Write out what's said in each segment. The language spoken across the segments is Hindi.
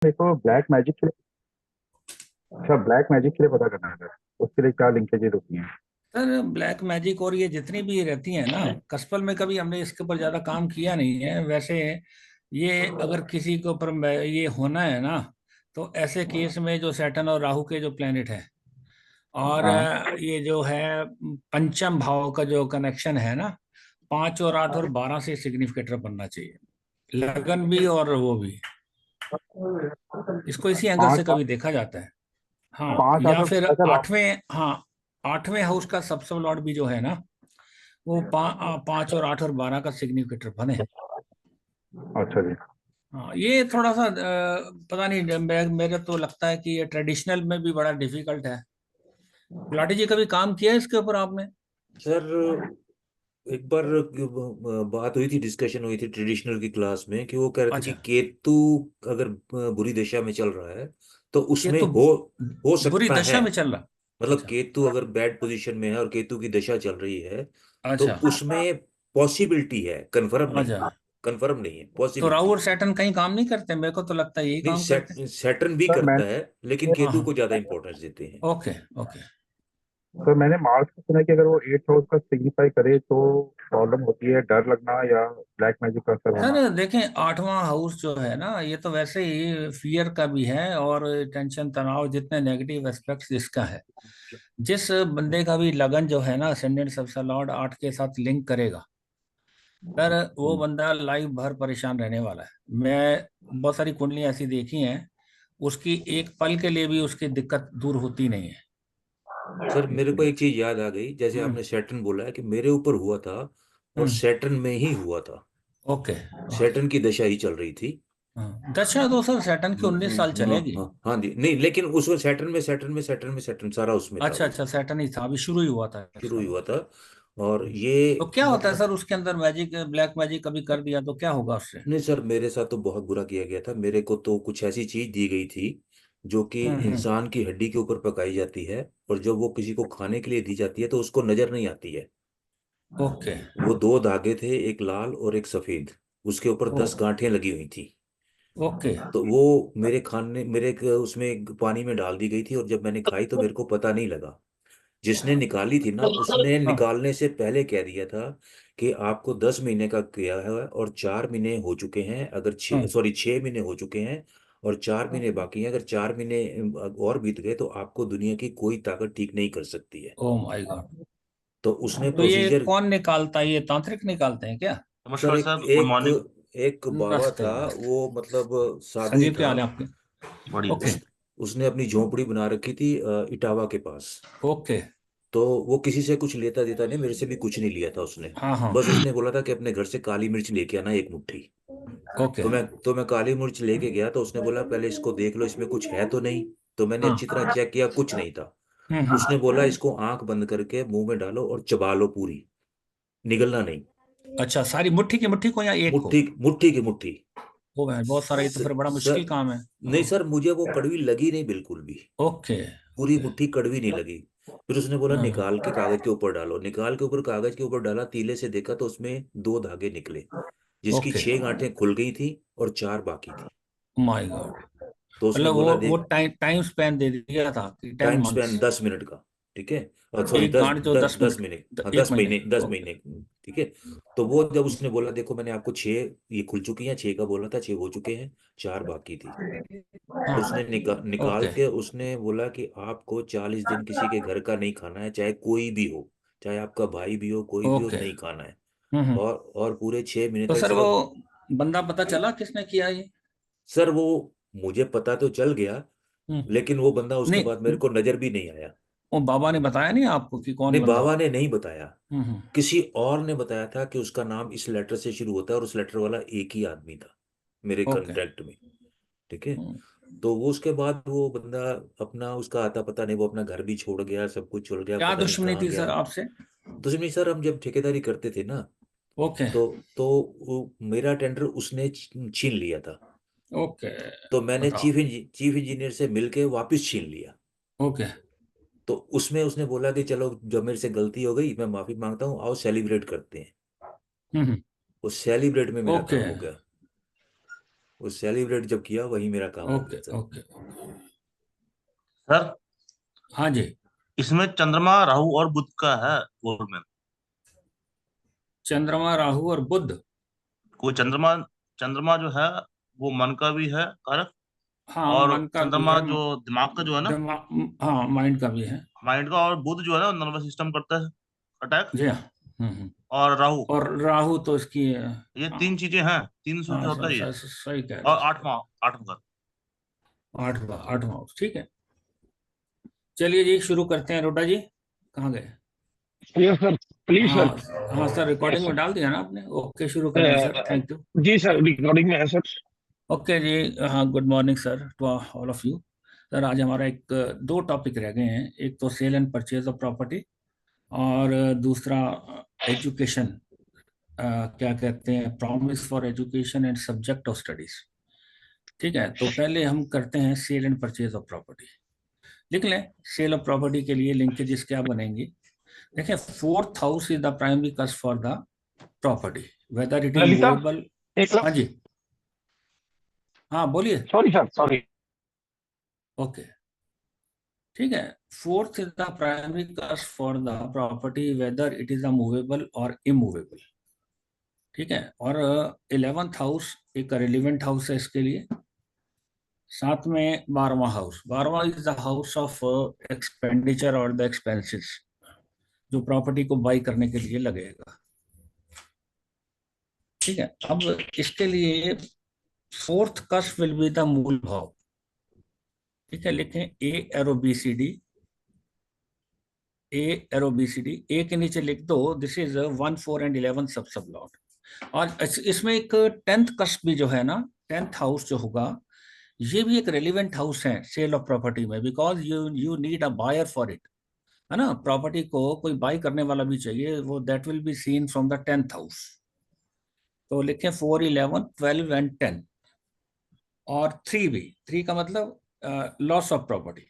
मेरे को ब्लैक मैजिक के लिए, अच्छा ब्लैक मैजिक के लिए पता करना है। उसके लिए क्या लिंकेजेस होती हैं? सर ब्लैक मैजिक और ये जितनी भी रहती हैं ना, कस्पल में कभी हमने इसके ऊपर ज्यादा काम किया नहीं है वैसे। ये अगर किसी के ऊपर ये होना है ना, तो ऐसे केस में जो सैटर्न और राहु के जो प्लेनेट है, और हाँ। ये जो है पंचम भाव का जो कनेक्शन है ना, 5 और 8 और 12 से सिग्निफिकेटर बनना चाहिए, लगन भी और वो भी। इसको इसी एंगल से पाँच कभी देखा जाता है। हाँ, पाँच आठ या और फिर अच्छा राहु। आठवें, हाँ, आठवें हाउस का सबसे लॉर्ड भी जो है ना, वो 5 और 8 और 12 का सिग्निफिकेटर बने। अच्छा जी। हाँ, ये थोड़ा सा पता नहीं, मेरे तो लगता है कि ये ट्रेडिशनल में भी बड़ा डिफिकल्ट है। गुलाटी जी कभी काम किया है इसके ऊपर आपने? सर एक बार बात हुई थी, डिस्कशन हुई थी ट्रेडिशनल की क्लास में कि वो कह रहे थे कि अच्छा, केतु अगर बुरी दशा में चल रहा है तो ये उसमें तो हो बुरी सकता है। दशा में चल रहा। मतलब अच्छा, केतु अगर बैड पोजीशन में है और केतु की दशा चल रही है तो अच्छा, उसमें पॉसिबिलिटी है, कंफर्म नहीं है। अच्छा। कंफर्म नहीं है, तो राहु पॉसिबिलिटी और है। सैटर्न कहीं काम नहीं करते? मेरे को तो लगता है यही नहीं, काम करते हैं। सैटर्न भी सर करता मैंने है लेकिन हाँ, केतु को हाँ। ज्यादा इंपॉर्टेंस देते हैं। Okay, okay. सर मैंने मार्स का सुना है कि अगर वो एट हाउस का सिग्निफाई करे तो प्रॉब्लम होती है, डर लगना या ब्लैक मैजिक का असर होना। सर देखें, 8वां हाउस जो है ना, ये तो वैसे ही फियर का भी है, और टेंशन तनाव जितने नेगेटिव एस्पेक्ट्स इसका है। जिस बंदे का भी लगन जो है ना, असेंडेंट सबसे लॉर्ड 8 के साथ लिंक करेगा, सर वो बंदा लाइफ भर परेशान रहने वाला है। मैं बहुत सारी कुंडलियां ऐसी देखी हैं, उसकी एक पल के लिए भी उसकी दिक्कत दूर होती नहीं है। सर मेरे को एक चीज याद आ गई, जैसे हम्म, आपने सैटर्न बोला है कि मेरे ऊपर हुआ था, और हम्म। सैटर्न में ही हुआ था। ओके। सैटर्न की दशा ही चल रही थी। हाँ, दशा तो सर सैटर्न की 19 साल हाँ चलेगी। हाँ हाँ जी, नहीं लेकिन उसमें सैटर्न सारा उसमें था अच्छा, वो। अच्छा, सैटर्न ही था, अभी शुरू ही हुआ था शुरू इसका ही हुआ मतलब। था। और हम्म। ये तो क्या होता है मतलब, सर उसके अंदर? मैजिक, ब्लैक मैजिक कभी कर दिया तो क्या होगा उससे? नहीं सर मेरे साथ तो बहुत बुरा किया गया था। मेरे को तो कुछ ऐसी चीज दी गई थी जो कि हम्म, हम्म। इंसान की हड्डी के ऊपर पकाई जाती है, और जब वो किसी को खाने के लिए दी जाती है तो उसको नजर नहीं आती है। ओके। वो दो धागे थे, एक लाल और एक सफेद। उसके ऊपर ओ, 10 गांठें लगी हुई थी। ओके। तो वो मेरे खाने मेरे उसमें एक पानी में डाल दी गई थी, और जब मैंने खाई तो मेरे को पता नहीं लगा। जिसने निकाली थी ना, उसने हाँ, निकालने से पहले कह दिया था कि आपको 10 महीने का किया है और 4 महीने हो चुके हैं, अगर हाँ। 6 महीने हो चुके हैं और 4 महीने बाकी हैं, अगर 4 महीने और बीत गए तो आपको दुनिया की कोई ताकत ठीक नहीं कर सकती है। Oh my God. तो उसने तो ये प्रोसीजर। कौन निकालता है? ये तांत्रिक निकालते हैं क्या? सर नमस्कार एक सर, गुड एक मॉर्निंग। एक बाबा नमस्ते। था, वो मतलब साधु ही संदीप, क्या था। हाल है आपके? बढ़िया। ओके, उसने अपनी झोपड़ी बना रखी थी इटावा के पास। ओके। तो वो किसी से कुछ लेता देता नहीं, मेरे से भी कुछ नहीं लिया था उसने। हाँ, हाँ। बस उसने बोला था कि अपने घर से काली मिर्च लेके आना, एक मुट्ठी। ओके। तो मैं काली मिर्च लेके गया, तो उसने बोला पहले इसको देख लो, इसमें कुछ है तो नहीं। तो मैंने हाँ। अच्छी तरह चेक किया, कुछ नहीं था। हम्म। उसने बोला इसको आंख बंद करके मुंह में डालो और चबा लो पूरी, निगलना नहीं। अच्छा, सारी मुट्ठी की मुट्ठी को या एक को? मुट्ठी, मुट्ठी की मुट्ठी। ओ भाई, बहुत सारा, ये तो फिर बड़ा मुश्किल सर, काम है। नहीं हाँ। सर मुझे वो कड़वी लगी नहीं बिल्कुल भी। ओके, पूरी ओके। मुट्ठी कड़वी नहीं लगी। फिर उसने बोला हाँ, निकाल के कागज के ऊपर डालो, निकाल के ऊपर कागज के ऊपर डाला, तीले से देखा तो उसमें 2 धागे निकले, जिसकी ओके। 6 गांठें खुल गई थी और 4 बाकी थी। My God. तो उसने मतलब बोला वो देख, टाइम टाइम स्पेन दे दिया था कि ten time months Spain 10 minute का। ठीक है, और सॉरी एक दस गांठ जो दस 10 मिनट, दस मिनट हाँ, एक दस महीने महीने दस ओके। महीने ठीक है। तो वो जब उसने बोला देखो मैंने आपको 6 ये खुल चुकी हैं, 6 का बोला था, 6 हो चुके हैं, 4 बाकी थी। तो उसने हाँ। निकाल ओके, के उसने बोला कि आपको 40 दिन किसी के घर का नहीं खाना है, चाहे कोई भी हो, चाहे आपका भाई भी हो, कोई भी हो, ओके। नहीं खाना है। हम्म। और पूरे 6 महीने तो तक सर वो सिर्फ। बंदा पता चला किसने किया ये? सर वो, मुझे पता तो चल गया, हम्म। लेकिन वो बंदा उसके बाद नहीं, मेरे को नजर भी नहीं आया। वो बाबा ने बताया नहीं आपको कि कौन नहीं, बंदा बाबा होगा? ने नहीं बताया। हम्म। किसी और ने बताया था कि उसका नाम इस लेटर से शुरू होता है, और उस लेटर वाला एक ही आदमी था मेरे ओके। कांटेक्ट में। ठीक है। हम्म। तो वो उसके बाद वो बंदा अपना, उसका आता पता नहीं, वो अपना घर भी छोड़ गया, सब कुछ छोड़ गया, क्या पता नहीं दुश्मनी कहाँ थी गया। सर आपसे? दुश्मनी सर, हम जब ठेकेदारी करते थे ना, ओके, तो वो मेरा टेंडर उसने छीन लिया था। ओके। तो मैंने बताओ। चीफ इंजीनियर से मिलके वापस छीन लिया। ओके। तो उसमें उसने बोला कि चलो जब मेरे से गलती हो गई, मैं माफी मांगता हूँ, आओ सेलिब्रेट करते हैं। हम्म। वो सेलिब्रेट में मेरा ओके। काम हो गया। वो सेलिब्रेट जब किया वही मेरा काम हो ओके गया सर। ओके। सर हाँ जी। इसमें चंद्रमा राहु और बुध का है गोल में। चंद्रमा राहु और बुध। कोई चंद्रमा, चंद्रमा जो है वो मन का भी है कारक, हाँ और मन का भी चंद्रमा है। जो दिमाग का जो है ना, दिमाग, हाँ माइंड का भी है। माइंड का, और बुध जो है ना नर्वस सिस्टम करता है अटैक, जी हाँ। और राहु। और राहु तो इसकी ये हाँ। तीन चीजें हैं, तीन से हाँ होता है ये। सही कह रहे और हैं, सही कह रहे आठवां, आठवां का। हैं। आठवां हाउस, ठीक है। चलिए जी शुरू करते हैं। रोटा जी कहाँ गए? Yes sir, please sir. हाँ हाँ सर, यस रिकॉर्डिंग में सर। डाल दिया ना आपने? ओके शुरू करें सर, थैंक यू। जी सर, रिकॉर्डिंग में है सर। ओके जी। हाँ good morning sir to all of you. Sir आज हमारा एक दो टॉपिक रह गए हैं, एक तो sale and purchase of property, और दूसरा एजुकेशन, क्या कहते हैं, promise for education and subject of studies. ठीक है, तो पहले हम करते हैं sale and purchase of property. लिख लें, सेल ऑफ प्रॉपर्टी के लिए लिंकेजेस क्या बनेंगे? देखिए, fourth house is the primary cusp for the property, whether it is ललिता, मूवेबल। एक हाँ जी, हाँ बोलिए। Sorry sir, sorry. ओके, ठीक है। Fourth is the primary cusp for the property whether it is a movable और इमूवेबल। ठीक है, और 11th हाउस एक रिलीवेंट हाउस है इसके लिए। साथ में 12वां हाउस, 12वां is the house of expenditure और द एक्सपेंसेस, जो प्रॉपर्टी को बाई करने के लिए लगेगा। ठीक है, अब इसके लिए फोर्थ कस्ट विल बी द मूल भाव। ठीक है, लिखें ए एरो बी सी डी, ए एरो बी सी डी, ए के नीचे लिख दो दिस इज 1 4 एंड 11 सब सब लॉट। और इसमें एक 10th कस्ट भी जो है ना, 10th हाउस जो होगा, ये भी एक रेलिवेंट हाउस है सेल ऑफ प्रॉपर्टी में, because you need a buyer for it, है ना। प्रॉपर्टी को कोई बाई करने वाला भी चाहिए, वो that will be seen from the 10th house. तो लिखें 4 11 12 एंड 10। और 3 भी, 3 का मतलब लॉस ऑफ प्रॉपर्टी।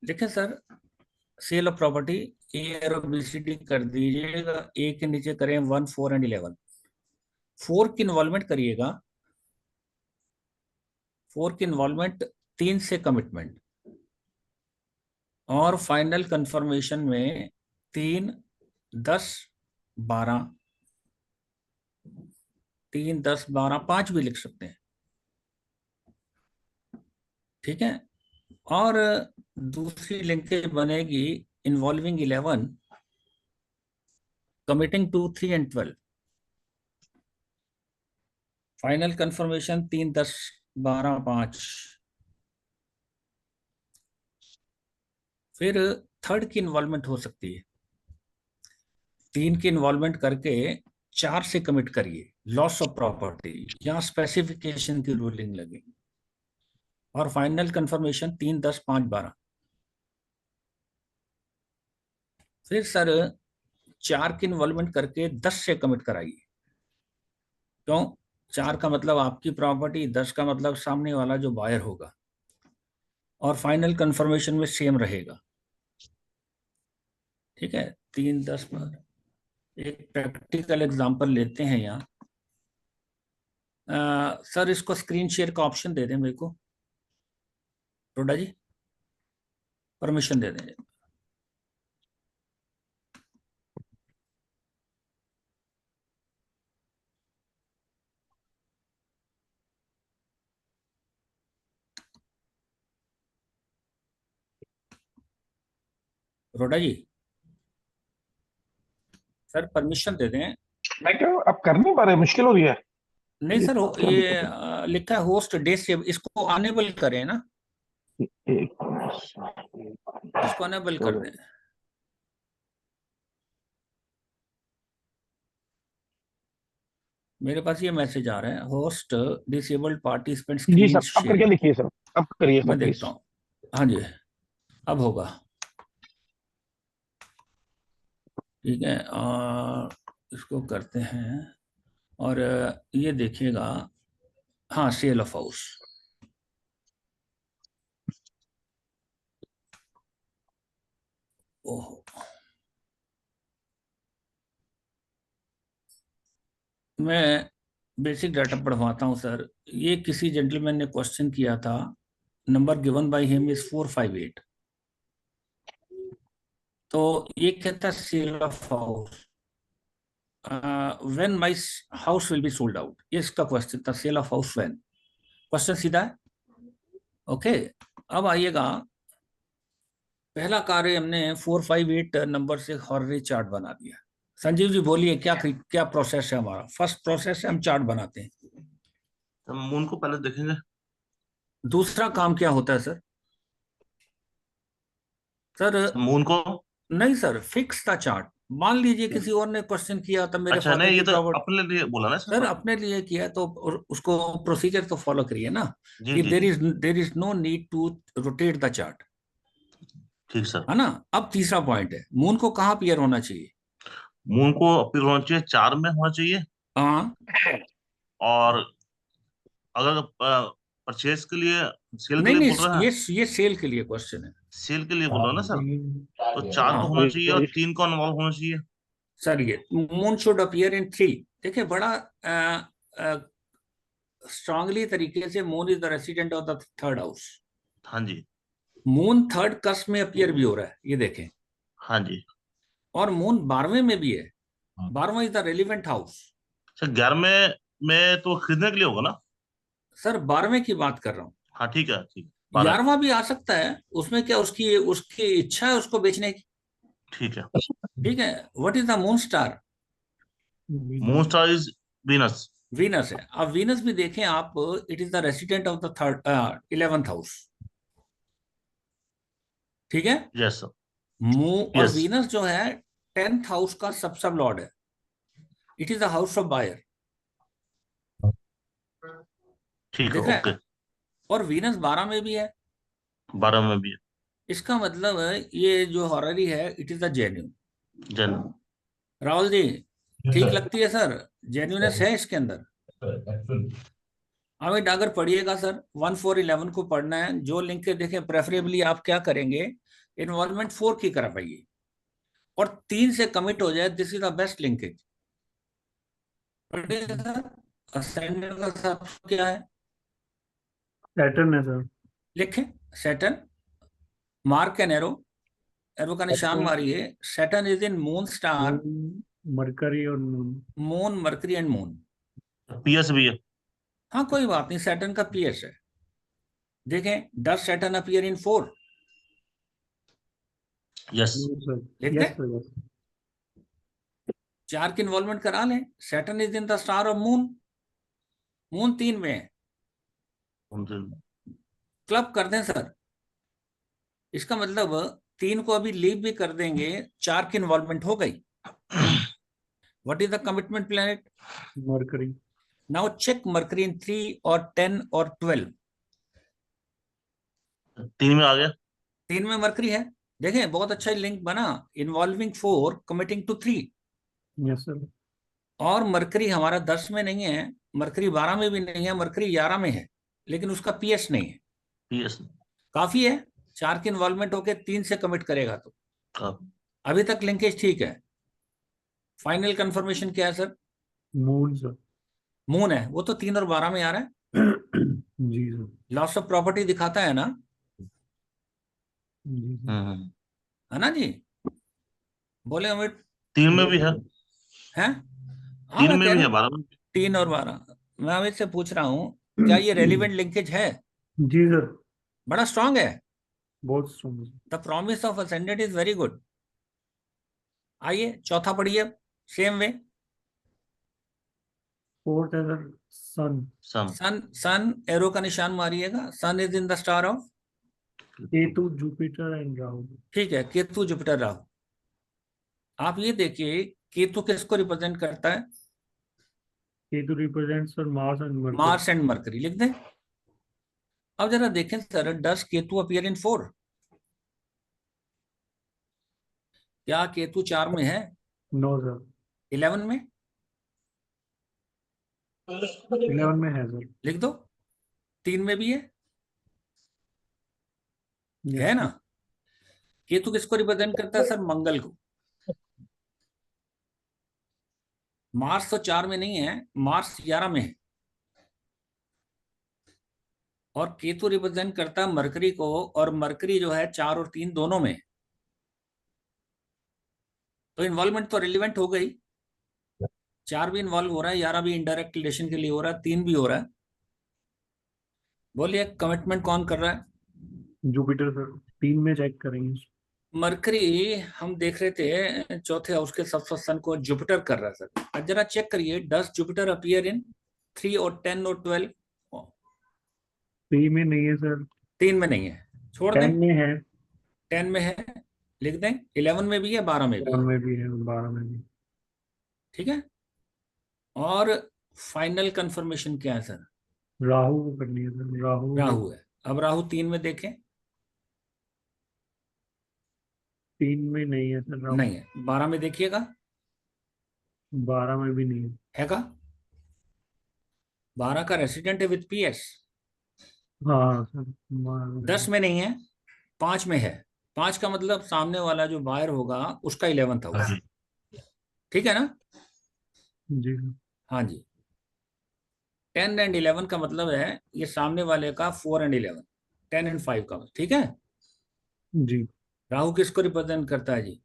देखें सर, सेल ऑफ प्रॉपर्टी ए और बी सी डी कर दीजिएगा, ए के नीचे करें 1 4 एंड 11। 4 की इन्वॉल्वमेंट करिएगा, 4 की इन्वॉल्वमेंट 3 से कमिटमेंट, और फाइनल कंफर्मेशन में 3 10 12, 3 10 12 5 भी लिख सकते हैं। ठीक है, और दूसरी लिंकेज बनेगी involving 11 committing to 3 and 12, final confirmation 3 10 12 5। फिर थर्ड की इन्वॉल्वमेंट हो सकती है, 3 की इन्वॉल्वमेंट करके 4 से कमिट करिए, लॉस ऑफ प्रॉपर्टी, यहाँ स्पेसिफिकेशन की रूलिंग लगेगी, और फाइनल कंफर्मेशन 3 10 5 12। फिर सर 4 की इन्वॉल्वमेंट करके 10 से कमिट कराइए। क्यों? 4 का मतलब आपकी प्रॉपर्टी, 10 का मतलब सामने वाला जो बायर होगा, और फाइनल कंफर्मेशन में सेम रहेगा। ठीक है, 3 10 पर एक प्रैक्टिकल एग्जांपल लेते हैं यहाँ। सर इसको स्क्रीन शेयर का ऑप्शन दे दें मेरे को, रोडा जी, परमिशन दे दें। रोडा जी, सर परमिशन दे दें। मैं क्या, अब कर नहीं पा रहे, मुश्किल हो रही है। नहीं ये सर, क्या ये दिक्कत है? लिखा है होस्ट डे सेव, इसको अनेबल करें ना, एक इसको अनेबल कर दें। मेरे पास ये मैसेज आ रहा है, होस्ट डिसेबल्ड पार्टिसिपेंट जी स्क्रीन सर, अब करके शेयर। लिखिए सर, अब करिए सर मैं प्लीज। देखता हूँ। हाँ जी, अब होगा। ठीक है, इसको करते हैं, और ये देखिएगा, हाँ सेल ऑफ हाउस। ओहो, मैं बेसिक डाटा पढ़वाता हूँ सर। ये किसी जेंटलमैन ने क्वेश्चन किया था, number given by him is 458। तो ये कहता sale of house, when my house will be sold out, ये इसका क्वेश्चन था, sale of house when. Question सीधा है। ओके, अब आइएगा, पहला कार्य हमने 458 नंबर से हॉररी चार्ट बना दिया। संजीव जी बोलिए, क्या क्या प्रोसेस है हमारा? फर्स्ट प्रोसेस है हम चार्ट बनाते हैं। तो मून को पहले देखेंगे। दूसरा काम क्या होता है सर? सर मून को, नहीं सर, फिक्स द चार्ट। मान लीजिए किसी और ने क्वेश्चन किया था, मेरे अच्छा फादर नहीं, की ये तो प्रॉपर्टी। अपने लिए बोला ना सर सर। अपने लिए किया तो उसको प्रोसीजर तो फॉलो करिए ना, जी कि जी there is no need to rotate the chart, ठीक सर। है ना। अब तीसरा पॉइंट है, मून को कहाँ अपीयर होना चाहिए? मून को अपील होना चाहिए 4 में होना चाहिए। हाँ, और अगर परचेज के लिए, सेल के नहीं लिए नहीं, बोल रहे हैं, ये सेल के लिए क्वेश्चन है। सेल के लिए बोल रहे हैं ना सर, तो 4 हाँ को होना चाहिए और 3 को इन्वॉल्व होना चाहिए। सर, ये मून शुड अपीयर इन 3। देखिए बड़ा स्ट्रांगली तरीके से, moon is the resident of the third house. हाँ जी। मून थर्ड कस्प में अपीयर भी हो रहा है, ये देखें। हाँ जी। और मून 12वें में भी है। 12वां is the relevant house. Sir 11 में तो खरीदने के लिए होगा ना। सर 12वें की बात कर रहा हूँ। हाँ ठीक है, ठीक है, 12। 11वां भी आ सकता है, उसमें क्या, उसकी उसकी इच्छा है उसको बेचने की। ठीक है। ठीक है। What is the moon star? Moon star is Venus. Venus है। अब वीनस भी देखें आप, it is the resident of the third 11th house. ठीक है। Yes sir. और यस। वीनस जो है 10th हाउस का सब लॉर्ड है। It is the house of buyer. ठीक है, देख रहा ओके। है। और वीनस 12 में भी है। 12 में भी है। इसका मतलब है ये जो हॉररी है, इट इज द जेन्यून। जन। राहुल जी, ठीक लगती है सर? जेन्यूनेस है इसके अंदर। अब अगर पढ़िएगा सर, 1 4 11 को पढ़ना है, जो लिंक के देखें, प्रेफरेबली आप क्या करेंगे, इन्वॉल्वमेंट 4 की करवाइए और 3 से कमिट हो जाए, this is the best linkage. पढ़िए सर, असेंडेंट का साथ क्या है? सैटर्न है सर। लिखें, Saturn. Mark an arrow, arrow का निशान मारिए। Saturn is in moon star. Mercury और moon. Moon, Mercury and moon. PS भी है। हाँ कोई बात नहीं, सैटर्न का पीएस है। देखें, does Saturn appear in 4? Yes. लिखते यस हैं। Sir, yes. 4 की इन्वॉल्वमेंट करा लें। Saturn is in the star of moon. Moon 3 में है। क्लब कर दें सर। इसका मतलब 3 को अभी लीव भी कर देंगे, 4 की इन्वॉल्वमेंट हो गई। What is the commitment planet? Mercury. Now check Mercury in 3 और 10 और 12। 3 में आ गया। 3 में मरकरी है। देखें बहुत अच्छा लिंक बना, involving 4 committing to 3। Yes sir. और मरकरी हमारा 10 में नहीं है, मरकरी 12 में भी नहीं है, मरकरी 11 में है, लेकिन उसका पीएस नहीं है। पीएस। काफी है, 4 की इन्वॉल्वमेंट होके 3 से कमिट करेगा तो। हाँ। अभी तक लिंकेज ठीक है। फाइनल कंफर्मेशन क्या है सर? Moon sir. मून है, वो तो 3 और 12 में आ रहा है। जी सर। लॉस ऑफ प्रॉपर्टी दिखाता है ना, जी सर। है ना जी? बोले अमित? 3 में भी है। हैं? हाँ 3 मैं में कह भी रहा है, हूँ, 12 में भी। 3 और 12। मैं अमित से पूछ रहा हूँ, क्या ये रेलिवेंट लिंकेज है? जी सर, बड़ा स्ट्रांग है। बहुत स्ट्रॉन्ग है। The promise of ascendant is very good. आइए चौथा पढ़िए, सेम वे। फोर्थ है सर, सन। सम। सन, सन एरो का निशान मारिएगा। Sun is in the star of. Ketu, Jupiter and Rahu. ठीक है, केतु, जुपिटर, राहु। आप ये देखिए, केतु किसको रिप्रेजेंट करता है? Ketu represents sir Mars and mercury. Mars and mercury लिख दें। अब जरा देखें sir, does Ketu appear in 4? क्या केतु 4 में है? No sir. 11 में? 11 में है सर। लिख दो। 3 में भी है यस ना? केतु किसको रिप्रेजेंट करता है सर? मंगल को। मार्स तो 4 में नहीं है, मार्स 11 में है, और केतु रिप्रेजेंट करता है मरकरी को, और मरकरी जो है 4 और 3 दोनों में है। तो इन्वॉल्वमेंट तो रिलेवेंट हो गई, 4 भी इन्वॉल्व हो रहा है, 11 भी इनडायरेक्ट रिलेशन के लिए हो रहा है, 3 भी हो रहा है। बोलिए कमिटमेंट कौन कर रहा है? जुपिटर सर, 3 में चेक करेंगे। मरकरी हम देख रहे थे चौथे हाउस के सबसे सन को जुपिटर कर रहा है सर। अब जरा चेक करिए, डज जुपिटर अपीयर इन 3 और 10 और 12? 3 में नहीं है सर, 3 में नहीं है, छोड़ 10 दें। में है, 10 में है, लिख दें। 11 में भी है, 12 में भी 11 है, में भी है, 12 में भी। ठीक है। और फाइनल कंफर्मेशन क्या है सर? राहु को करनी है सर, राहु राहु है। अब राहु 3 में देखें, 3 में नहीं है सर, राहु नहीं है। 12 में देखिएगा, 12 में भी नहीं है। है का? 12 का रेसिडेंट है विथ पीएस। हाँ सर, 10 में नहीं है, 5 में है। 5 का मतलब सामने वाला जो बायर होगा उसका 11th हाउस, ठीक है ना? जी हाँ जी। 10 एंड 11 का मतलब है ये सामने वाले का 4 एंड 11, 10 एंड 5 का, ठीक है। जी। राहु किसको रिप्रेजेंट करता है जी?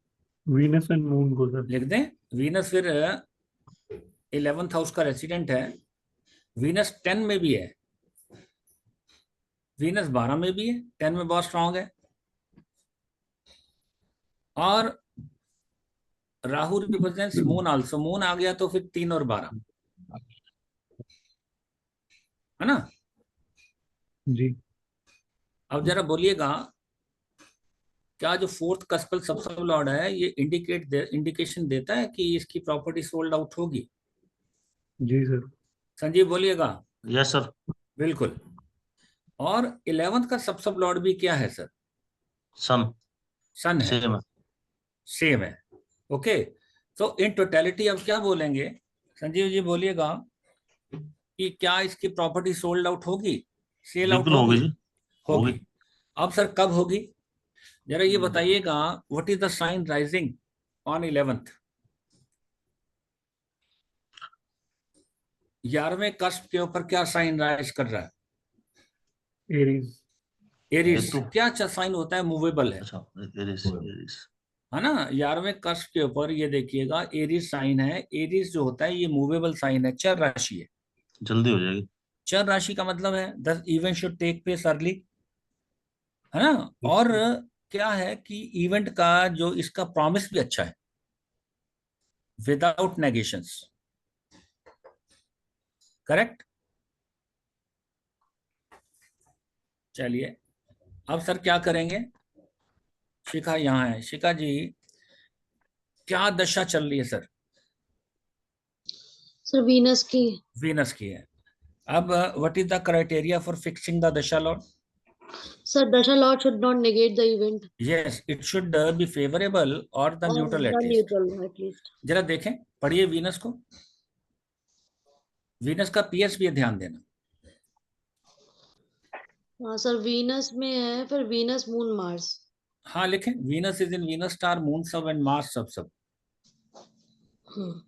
वीनस एंड मून को सर। लिख दें। वीनस फिर 11th हाउस का रेसिडेंट है। वीनस 10 में भी है, वीनस 12 में भी है, 10 में बहुत स्ट्रांग है। और Rahu represents moon also, moon आ गया तो फिर 3 और 12, है ना? जी अब जरा बोलिएगा, क्या जो 4th कस्पल सब लॉर्ड है ये इंडिकेशन देता है कि इसकी प्रॉपर्टी सोल्ड आउट होगी? जी सर। संजीव बोलिएगा। Yes sir. बिल्कुल। और 11th का सब लॉर्ड भी क्या है सर? सन सन है, सेम है। सेम है। ओके, तो इन टोटलिटी अब क्या बोलेंगे? संजीव जी बोलिएगा कि क्या इसकी प्रॉपर्टी सोल्ड आउट होगी, सेल आउट बिल्कुल होगी होगी? जी, होगी। होगी। अब सर कब होगी जरा ये बताइएगा। What is the sign rising on 11th? 11वें कस्प के ऊपर क्या साइन राइज कर रहा है? एरीज। एरिस। केतु। क्या साइन होता है? मूवेबल है, अच्छा, एरिस एरिस। है ना? 11वें कस्प के ऊपर ये देखिएगा एरिस साइन है। एरिस जो होता है ये मूवेबल साइन है, चर राशि है। जल्दी हो जाएगी। चर राशि का मतलब है the event should take place early, है ना? और क्या है कि इवेंट का जो इसका प्रॉमिस भी अच्छा है, विदाउट नेगेशंस। करेक्ट। चलिए अब सर क्या करेंगे? शिखा यहाँ है। शिखा जी क्या दशा चल रही है सर? सर वीनस की। वीनस की है। अब what is the criteria for fixing the dasha lord? Sir dasha lord should not negate the event yes, it should be favourable और द और neutral the at least. Neutral at least. जरा देखें, पढ़िए वीनस को। वीनस का पीएस भी है, ध्यान देना। हाँ सर, वीनस में है, फिर वीनस मून मार्स। हाँ लिखें, Venus is in Venus star, moon सब एंड मार्स सब सब।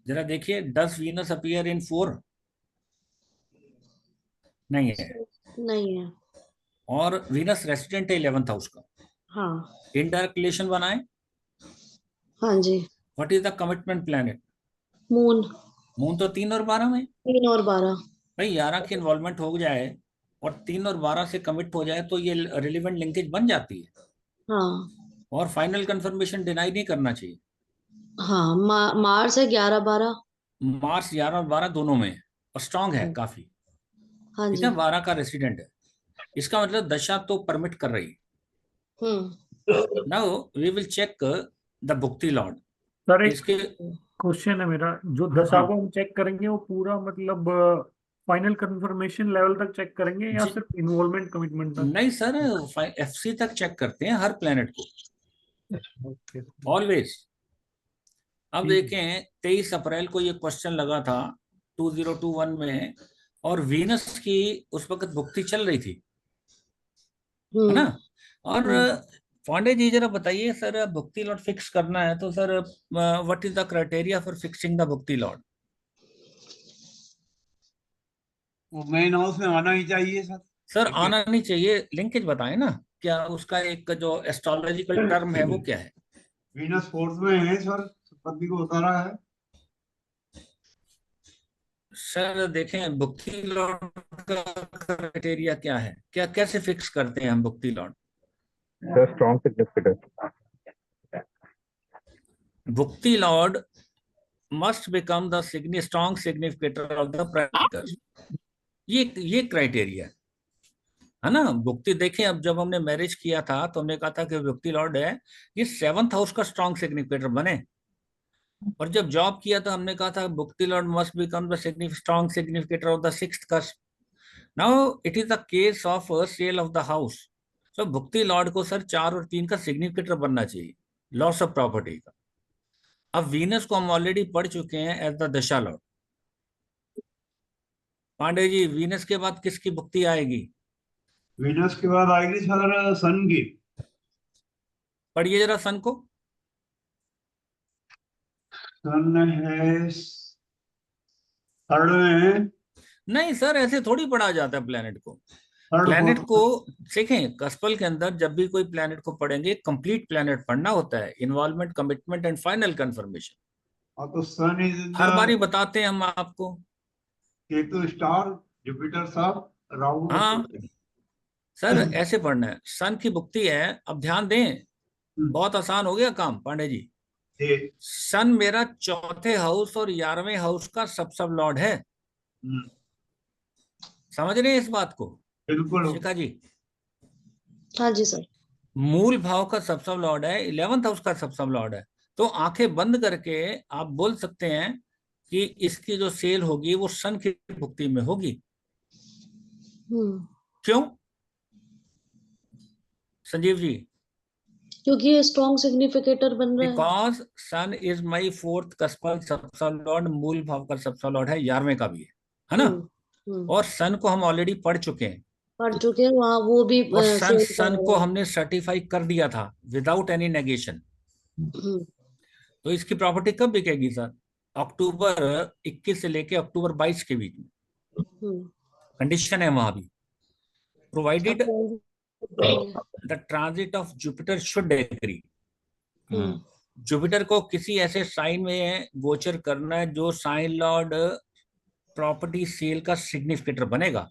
जरा देखिए, डस वीनस अपीयर इन 4? नहीं है। नहीं है। और वीनस रेसिडेंट है 11th हाउस का। हाँ। इनडायरेक्ट रिलेशन बनाए। हाँ जी। What is the commitment planet? Moon. Moon तो 3 और 12 में। 3 और 12। भाई 11 की इन्वॉल्वमेंट हो जाए और 3 और 12 से कमिट हो जाए तो ये रिलेवेंट लिंकेज बन जाती है, हाँ। और फाइनल कंफर्मेशन डिनाई नहीं करना चाहिए। हाँ मार्स है 11 12। मार्स 11 और 12 दोनों में है, और स्ट्रांग है काफी, हाँ ठीक जी। है। 12 का रेसिडेंट है, इसका मतलब दशा तो परमिट कर रही है। Now we will check the bhukti lord. Sir एक इसके क्वेश्चन है मेरा, जो दशा हाँ को हम चेक करेंगे वो पूरा मतलब फाइनल कंफर्मेशन लेवल तक चेक करेंगे या जी, सिर्फ इन्वॉल्वमेंट कमिटमेंट तक? नहीं सर, एफसी तक चेक करते हैं हर प्लेनेट को, ओके। ऑलवेज। अब ठीक है। देखें 23 अप्रैल को ये क्वेश्चन लगा था 2021 में, और वीनस की उस वक्त भुक्ति चल रही थी, है ना? और पांडे जी जरा बताइए सर, भुक्ति लॉट फिक्स करना है तो sir what is the criteria for fixing the bhukti lord? वो मेन हाउस में आना ही चाहिए सर। सर ठीक है। आना नहीं चाहिए, लिंकेज बताएं ना, क्या उसका एक जो एस्ट्रोलॉजिकल टर्म है वो क्या है? वीनस फोर्थ में है सर, पति को बता रहा है। सर देखें, भुक्ति लॉट का क्राइटेरिया क्या है, क्या कैसे फिक्स करते हैं हम bhukti lord? Sir strong significator. Bhukti lord must become the strong significator of the practical, ये क्राइटेरिया है ना। भुक्ति देखें, अब जब हमने मैरिज किया था तो हमने कहा था कि भुक्ति लॉर्ड है, ये 7th हाउस का स्ट्रॉन्ग सिग्निफिकेटर बने। और जब जॉब किया था हमने कहा था bhukti lord must become the strong significator of the 6th cusp। Now it is the case of sale of the house. So bhukti lord को सर 4 और 3 का सिग्निफिकेटर बनना चाहिए लॉस ऑफ प्रॉपर्टी का। अब वीनस को हम ऑलरेडी पढ़ चुके हैं as the dasha Lord. Pandey ji, Venus के बाद किसकी भुक्ति आएगी? वीनस के बाद आएगी सर सन की। पढ़िए जरा सन को। सन है थर्ड में है। नहीं सर, ऐसे थोड़ी पढ़ा जाता है प्लेनेट को। Third planet fourth. को देखें, कस्पल के अंदर जब भी कोई प्लेनेट को पढ़ेंगे कंप्लीट प्लेनेट पढ़ना होता है, involvement, commitment and final confirmation. और तो सन इज हर बारी द बताते हैं हम आपको। केतु स्टार, जुपिटर साहब, राहु हाँ सर, ऐसे पढ़ना है। सन की भुक्ति है, अब ध्यान दें, बहुत आसान हो गया काम पांडे जी। जी। सन मेरा 4थे हाउस और 11वें हाउस का सब लॉर्ड है। समझ रहे हैं इस बात को बिल्कुल। शिखा जी? हाँ जी सर। मूल भाव का सब लॉर्ड है, 11th हाउस का सब लॉर्ड है। तो आंखें बंद करके आप बोल सकते हैं कि इसकी जो सेल होगी वो सन की भुक्ति में होगी। क्यों संजीव जी? क्योंकि ये स्ट्रॉन्ग सिग्निफिकेटर बन रहा है। Because sun is my 4th कस्पल सब लॉर्ड, मूल भाव का सब लॉर्ड है, 11वें का भी है ना। और सन को हम ऑलरेडी पढ़ चुके हैं, पढ़ चुके हैं वहाँ, वो भी और सन सेल सन को हमने सर्टिफाई कर दिया था विदाउट एनी नेगेशन। तो इसकी प्रॉपर्टी कब बिकेगी सर? अक्टूबर 21 से लेके अक्टूबर 22 के बीच में कंडीशन है वहां भी, provided the transit of Jupiter should agree. Jupiter को किसी ऐसे साइन में गोचर करना है जो साइन लॉर्ड प्रॉपर्टी सेल का सिग्निफिकेटर बनेगा।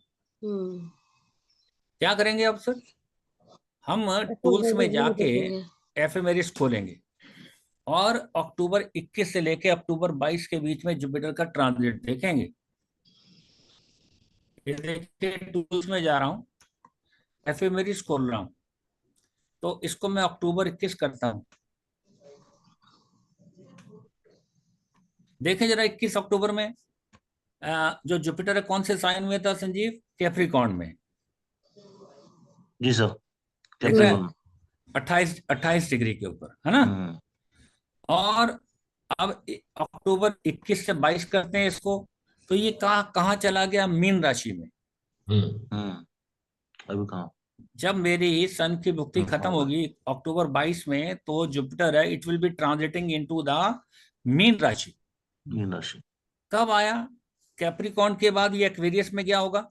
क्या करेंगे अब सर? हम टूल्स में जाके एफएमएरिस खोलेंगे और अक्टूबर 21 से लेके अक्टूबर 22 के बीच में जुपिटर का ट्रांजिट देखेंगे। ये देखिए, टूल्स में जा रहा हूं, एफएमएरिस खोल रहा हूं, तो इसको मैं अक्टूबर 21 करता हूं। देखें जरा, 21 अक्टूबर में जो जुपिटर है कौन से साइन में था संजीव? कैप्रिकॉर्न में। जी सर, देख रहे हैं 28 डिग्री के ऊपर, है ना। और अब अक्टूबर 21 से 22 करते हैं इसको, तो ये कहाँ चला गया? मीन राशि में। अभी कहाँ? जब मेरी सन की भुक्ति खत्म होगी अक्टूबर 22 में, तो जुपिटर है it will B transiting into the mean राशि। मीन राशि कब आया? कैप्रिकॉर्न के बाद ये एक्वेरियस में गया होगा।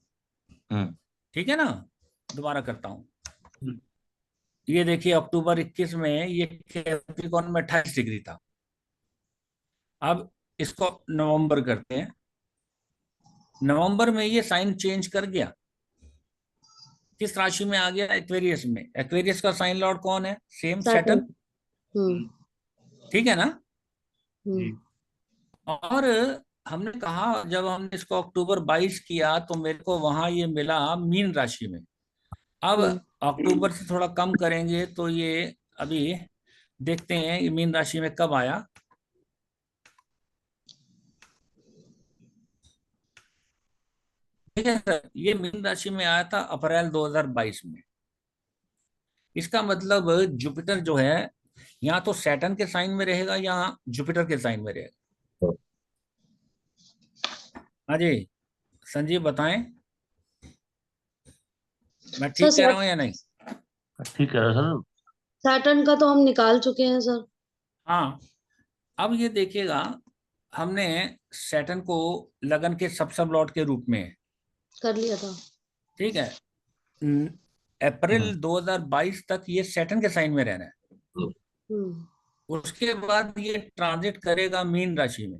ठीक है ना, दोबारा करता हूं। ये देखिए, अक्टूबर 21 में ये कैप्रिकॉर्न में 28 डिग्री था। अब इसको नवंबर करते हैं। नवंबर में ये साइन चेंज कर गया, किस राशि में आ गया? एक्वेरियस में। एक्वेरियस का साइन लॉर्ड कौन है? Same Saturn. ठीक है ना। और हमने कहा जब हमने इसको अक्टूबर 22 किया तो मेरे को वहां ये मिला मीन राशि में। अब अक्टूबर से थोड़ा कम करेंगे तो ये अभी देखते हैं ये मीन राशि में कब आया। ठीक है सर, ये मीन राशि में आया था अप्रैल 2022 में। इसका मतलब जुपिटर जो है या तो सैटर्न के साइन में रहेगा या जुपिटर के साइन में रहेगा। हाँ जी संजीव बताएं, मैं ठीक कह रहा हूँ या नहीं? ठीक है सर। सैटर्न का तो हम निकाल चुके हैं सर। हाँ, अब ये देखिएगा, हमने सैटर्न को लगन के सब लॉर्ड के रूप में कर लिया था। ठीक है। अप्रैल 2022 तक ये सैटर्न के साइन में रहना है। हम्म उसके बाद ये ट्रांजिट करेगा मीन राशि में।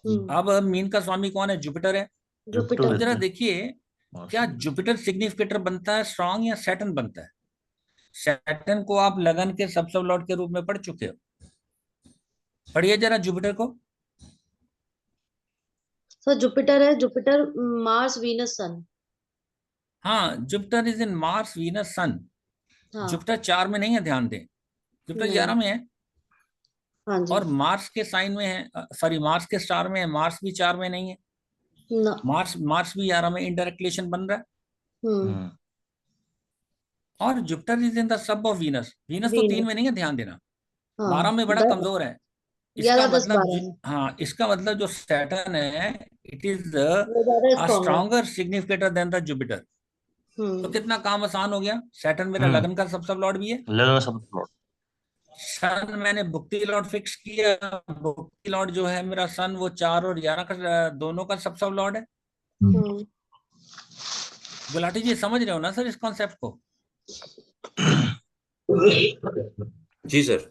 हम्म अब मीन का स्वामी कौन है? जुपिटर है। जुपिटर। अब जरा है। देखिए, क्या जुपिटर सिग्निफिकेटर बनता है स्ट्रांग या सैटर्न बनता है? सैटर्न को आप लगन के सब लॉर्ड के रूप में पढ़ चुके हो, पढ़िए जरा जुपिटर को। सर जुपिटर है, जुपिटर मार्स वीनस सन। हाँ, Jupiter is in Mars Venus sun. हाँ जुपिटर 4 में नहीं है, ध्यान दें। जुपिटर नहीं। 11 में है हाँ जी। और मार्स के साइन में है, सॉरी मार्स के स्टार में है। मार्स भी 4 में नहीं है, ना। मार्स भी 11 में इनडायरेक्ट रिलेशन बन रहा है। हम्म और Jupiter is in the sub of Venus. Venus तो 3 वीनस। में नहीं है, ध्यान देना। हाँ 12 में बड़ा कमजोर है। इसका 11 10 मतलब 12 में हाँ, इसका मतलब जो सैटर्न है, इट इज वो ज्यादा अ स्ट्रॉन्ग है। Stronger significator than the Jupiter. तो हम्म कितना काम आसान हो गया। सैटर्न मेरा हम्म लगन का सब लॉर्ड भी है। लगेगा सब प्लॉट। सन मैंने भुक्ति लॉर्ड फिक्स किया। भुक्ति लॉर्ड जो है मेरा सन, वो 4 और 11 का दोनों का सब लॉर्ड है। हम्म गुलाटी जी समझ रहे हो ना सर इस कॉन्सेप्ट को? जी सर।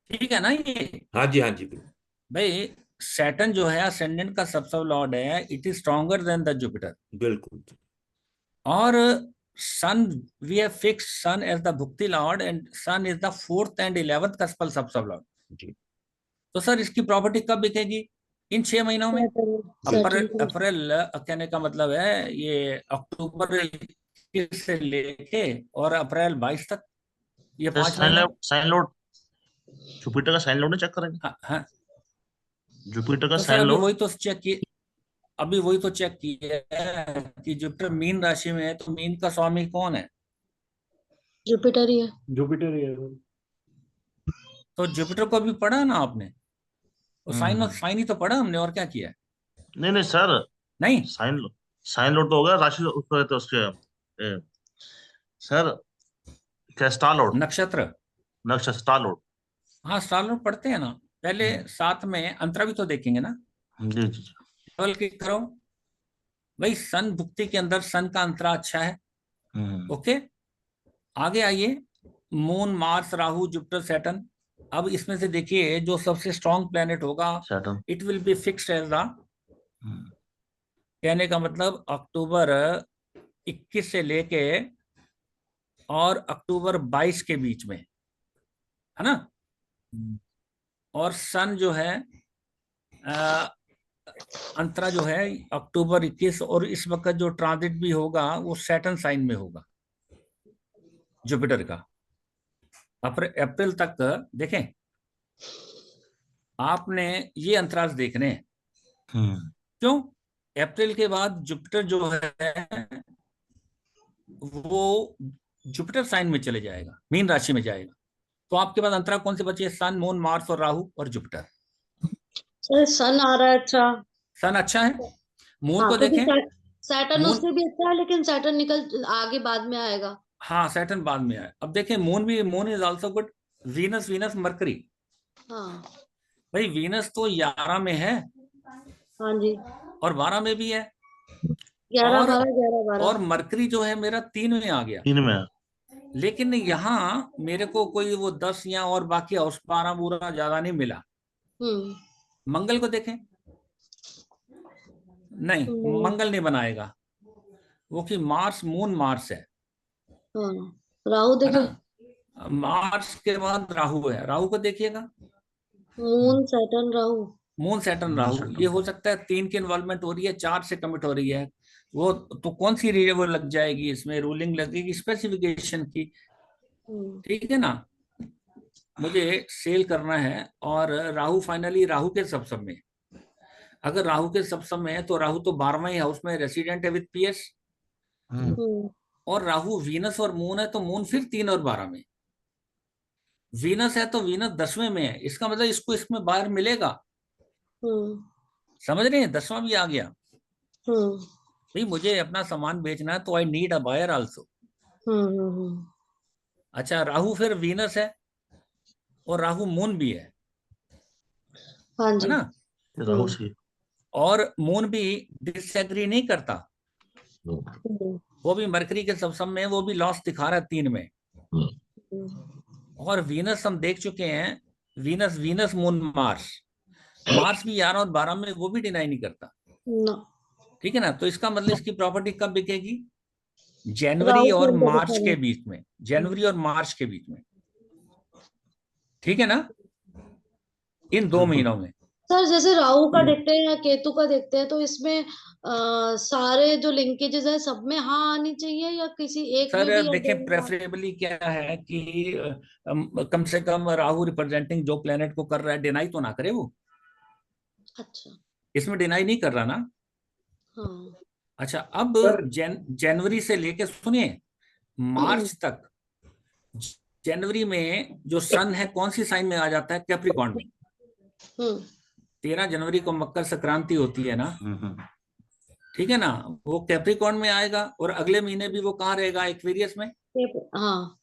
ठीक है ना ये? हाँ जी, हाँ जी। भाई सैटर्न जो है असेंडेंट का सब लॉर्ड है, it is stronger than the Jupiter. बिल्कुल। और sun, we have fix sun as the bhukti lord and sun is the 4th and 11th का सब लॉर्ड। जी। तो सर इसकी प्रॉपर्टी कब बिकेगी? इन 6 महीनों में। अप्रैल सैटर्न अप्रैल कहने का मतलब है ये अक्टूबर 21 से लेके और अप्रैल 22 तक, ये 5 महीना। साइन लोड जुपिटर का साइन लोड नहीं चेक करेंगे? हाँ हाँ। जुपिटर का तो सर साइन अभी लोड। वही तो चेक किए, अभी वही तो चेक किया है कि जुपिटर मीन राशि में है, तो मीन का स्वामी कौन है? जुपिटर ही है। जुपिटर ही है। तो जुपिटर को भी पढ़ा ना आपने? वो साइन ही तो पढ़ा हमने, और क्या किया है? नहीं नहीं सर, नहीं। साइन लोड तो होगा राशि उसको तो उसके ए, सर क्या स्टार लोड, नक्षत्र। नक्शा स्टार लोड। हाँ, स्टार लॉर्ड पढ़ते हैं ना। पहले साथ में अंतरा भी तो देखेंगे ना। जी जी। डबल क्लिक करो भाई। सन भुक्ति के अंदर सन का अंतरा अच्छा है। ओके, आगे आइए। Moon, Mars, Rahu, Jupiter, Saturn. अब इसमें से देखिए जो सबसे स्ट्रॉन्ग प्लेनेट होगा, Saturn. It will be fixed as the, कहने का मतलब अक्टूबर 21 से लेके और अक्टूबर 22 के बीच में, है ना। और सन जो है अंतरा जो है अक्टूबर 21, और इस वक्त जो ट्रांजिट भी होगा वो सैटर्न साइन में होगा जुपिटर का। अप्रैल तक देखें, आपने ये अंतराल देखने हैं। क्यों? अप्रैल के बाद जुपिटर जो है वो जुपिटर साइन में चले जाएगा, मीन राशि में जाएगा। तो आपके पास अंतरा कौन से बचे? सन, मून, मार्स और राहु और जुपिटर। सर सन आ रहा है अच्छा। सन अच्छा है। मून हाँ को क्योंकि देखें। सैटर्न मून, उससे भी अच्छा है, लेकिन सैटर्न निकल आगे बाद में आएगा। हाँ सैटर्न बाद में आए। अब देखें मून भी, moon is also good. Venus, Venus mercury. हाँ भाई वीनस तो 11 में है हाँ जी। और 12 में भी है। 11 और 12 11 और 12। मरकरी जो है मेरा 3 में आ गया। 3 में है। लेकिन यहाँ मेरे को कोई वो 10 या और बाकी हाउस 12 पूरा ज्यादा नहीं मिला। मंगल को देखें। नहीं, मंगल नहीं बनाएगा, वो कि मार्स, मून मार्स है हाँ राहु है देखे। ना। मार्स के बाद राहु है। राहु को देखिएगा। Moon Saturn Rahu. Moon, Saturn, Rahu. ये हो सकता है 3 की इन्वॉल्वमेंट हो रही है, 4 से कमिट हो रही है। वो तो कौन सी वो लग जाएगी इसमें? रूलिंग लगेगी स्पेसिफिकेशन की। ठीक है ना। मुझे सेल करना है और राहु फाइनली राहु के सब में। अगर राहु के सब में है तो राहु तो 12वें हाउस में रेसिडेंट है विद पीएस। और राहु वीनस और मून है, तो मून फिर 3 और 12 में। वीनस है तो वीनस 10वें में है, इसका मतलब इसको इसमें बाहर मिलेगा। समझ रहे हैं? 10वां भी आ गया। भाई मुझे अपना सामान बेचना है तो I need a buyer also. अच्छा, राहु फिर वीनस है और राहु मून भी है हाँ है जी। ना। राहु से और मून भी डिसएग्री नहीं करता, हम्म, वो भी मरकरी के सबसम में वो भी लॉस दिखा रहा है 3 में। और वीनस हम देख चुके हैं, Venus Venus moon Mars, Mars भी 11 और 12 में वो भी डिनाई नहीं करता, ना ठीक है ना। तो इसका मतलब इसकी प्रॉपर्टी कब बिकेगी? जनवरी राहु और केंद्र मार्च दिखा के रहे। बीच में, जनवरी और मार्च के बीच में, ठीक है ना, इन 2 महीनों में। सर जैसे राहु का देखते हैं या केतु का देखते हैं तो इसमें सारे जो लिंकेजेस है सब में हाँ आनी चाहिए या किसी एक में सर भी या दो देखें, में हाँ? प्रेफरेबली क्या है कि कम से कम राहु रिप्रेजेंटिंग जो प्लेनेट को कर रहा है, डिनाई तो ना करे वो, अच्छा इसमें डिनाई नहीं कर रहा ना। हाँ अच्छा, अब जनवरी से लेके सुनिए मार्च तक, जनवरी में जो सन है कौन सी साइन में आ जाता है? कैप्रिकॉर्न में। हम्म 13 जनवरी को मकर संक्रांति होती है ना, ठीक है ना, वो कैप्रिकॉर्न में आएगा और अगले महीने भी वो कहाँ रहेगा? एक्वेरियस में। हाँ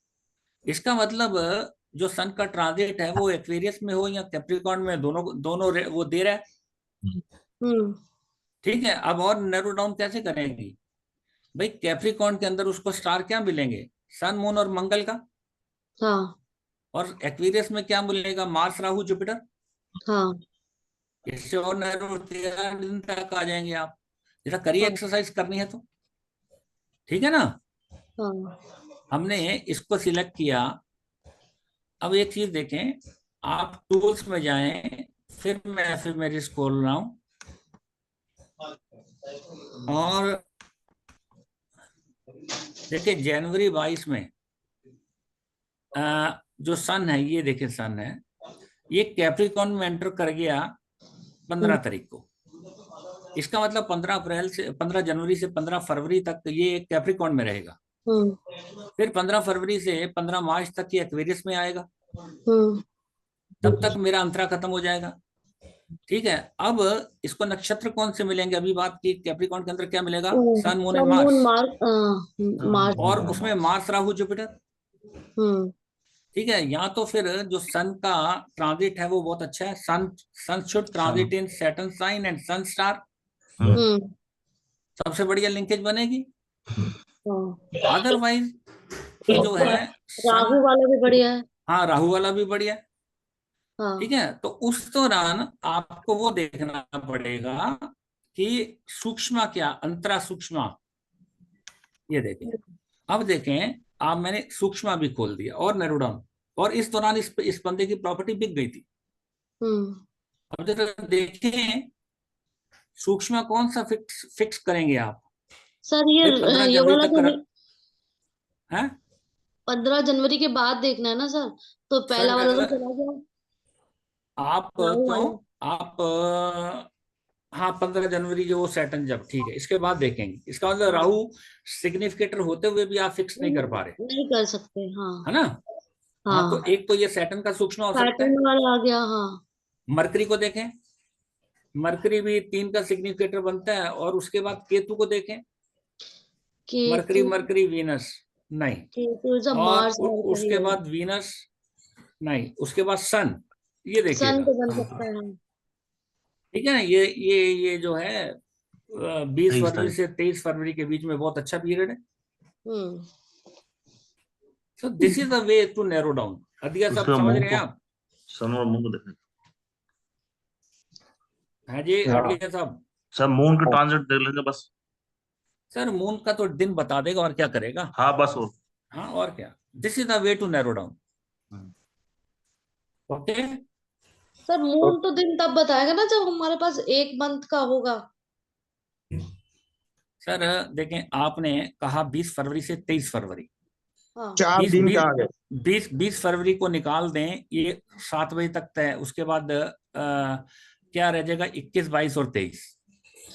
इसका मतलब जो सन का ट्रांजिट है वो एक्वेरियस में हो या कैप्रिकॉर्न में, दोनों दोनों वो दे रहा है, हम्म ठीक है। अब और नैरो डाउन कैसे करेंगी भाई? कैप्रिकॉर्न के अंदर उसको स्टार क्या मिलेंगे? सन मून और मंगल का। हाँ और एक्वेरियस में क्या मिलेगा? Mars Rahu Jupiter. हाँ इससे और नैरो 13 दिन तक आ जाएंगे आप, जरा करिए हाँ एक्सरसाइज करनी है तो, ठीक है ना। हाँ हमने इसको सिलेक्ट किया। अब एक चीज देखें, आप टूल्स में जाएं, फिर मैं एफएमएरिस खोल रहा हूं और देखिए जनवरी 22 में जो सन है, ये देखिए सन है, ये कैप्रिकॉर्न में एंटर कर गया 15 तारीख को। इसका मतलब 15 जनवरी से 15 फरवरी तक ये कैप्रिकॉर्न में रहेगा। फिर 15 फरवरी से 15 मार्च तक ये एक्वेरियस में आएगा, तब तक मेरा अंतरा खत्म हो जाएगा, ठीक है। अब इसको नक्षत्र कौन से मिलेंगे? अभी बात की कैप्रिकॉर्न के अंदर क्या मिलेगा? Sun moon and sun moon Mars, March और उसमें मार्स राहु जुपिटर, ठीक है। या तो फिर जो सन का ट्रांजिट है वो बहुत अच्छा है, sun sun should transit in Saturn sign and sun star, सबसे बढ़िया लिंकेज बनेगी। अदरवाइज जो है सन, राहु वाला भी बढ़िया है हाँ राहु वाला भी बढ़िया है, हाँ ठीक है। तो उस दौरान आपको वो देखना पड़ेगा कि सूक्ष्म क्या, अंतरा सूक्ष्म, ये देखें। अब देखें, आप मैंने सूक्ष्म भी खोल दिया और नैरो डाउन, और इस दौरान इस बंदे की प्रॉपर्टी बिक गई थी। अब जरा देखें सूक्ष्म कौन सा फिक्स करेंगे आप? सर ये भाई 15 ये जनवरी वाला तक तो कर नहीं, है 15 जनवरी के बाद देखना है ना सर, तो पहला वाला तो सर। चला गया आप राहु क्यों, वाला। आप हाँ 15 जनवरी जो वो सैटर्न जब, ठीक है, इसके बाद देखेंगे। इसका मतलब हाँ राहु सिग्निफिकेटर होते हुए भी आप फिक्स नहीं कर पा रहे, नहीं कर सकते हाँ है ना। हाँ, तो हाँ एक तो ये सैटर्न का सूक्ष्म हो सकता है। पैटर्न वाला आ गया हाँ मरकरी को देखें, मरकरी भी 3 का सिग्निफिकेटर बनता है। और उसके बाद केतु को देखें, मरकरी केतु मरकरी वीनस नहीं, केतु जब और मार्स मरकरी उसके है, बाद वीनस नहीं, उसके बाद सन, ये सन देखिएगा, तो बन सकता है हाँ ठीक है ना। ये जो है 20 23 फरवरी तारीख से 23 फरवरी के बीच में बहुत अच्छा पीरियड है। Hmm so this is the way to narrow down. अदिया उसके साहब बाद समझ मून रहे हैं को, आप? सन और मून को देखने। हाँ जी हाँ अदिया साहब। सर मून के ट्रांजिट देख लेंगे बस। सर मून का तो दिन बता देगा और क्या करेगा। हाँ बस वो। हाँ और क्या, this is the way to narrow down, okay. Sir moon तो दिन तब बताएगा ना जब हमारे पास एक मंथ का होगा। सर देखें, आपने कहा 20 फरवरी से 23 फरवरी, हाँ 4 20 दिन का 20 आ गया। 20 फरवरी को निकाल दें, ये 7 बजे तक तय। उसके बाद क्या रह जाएगा? 21, 22 और 23,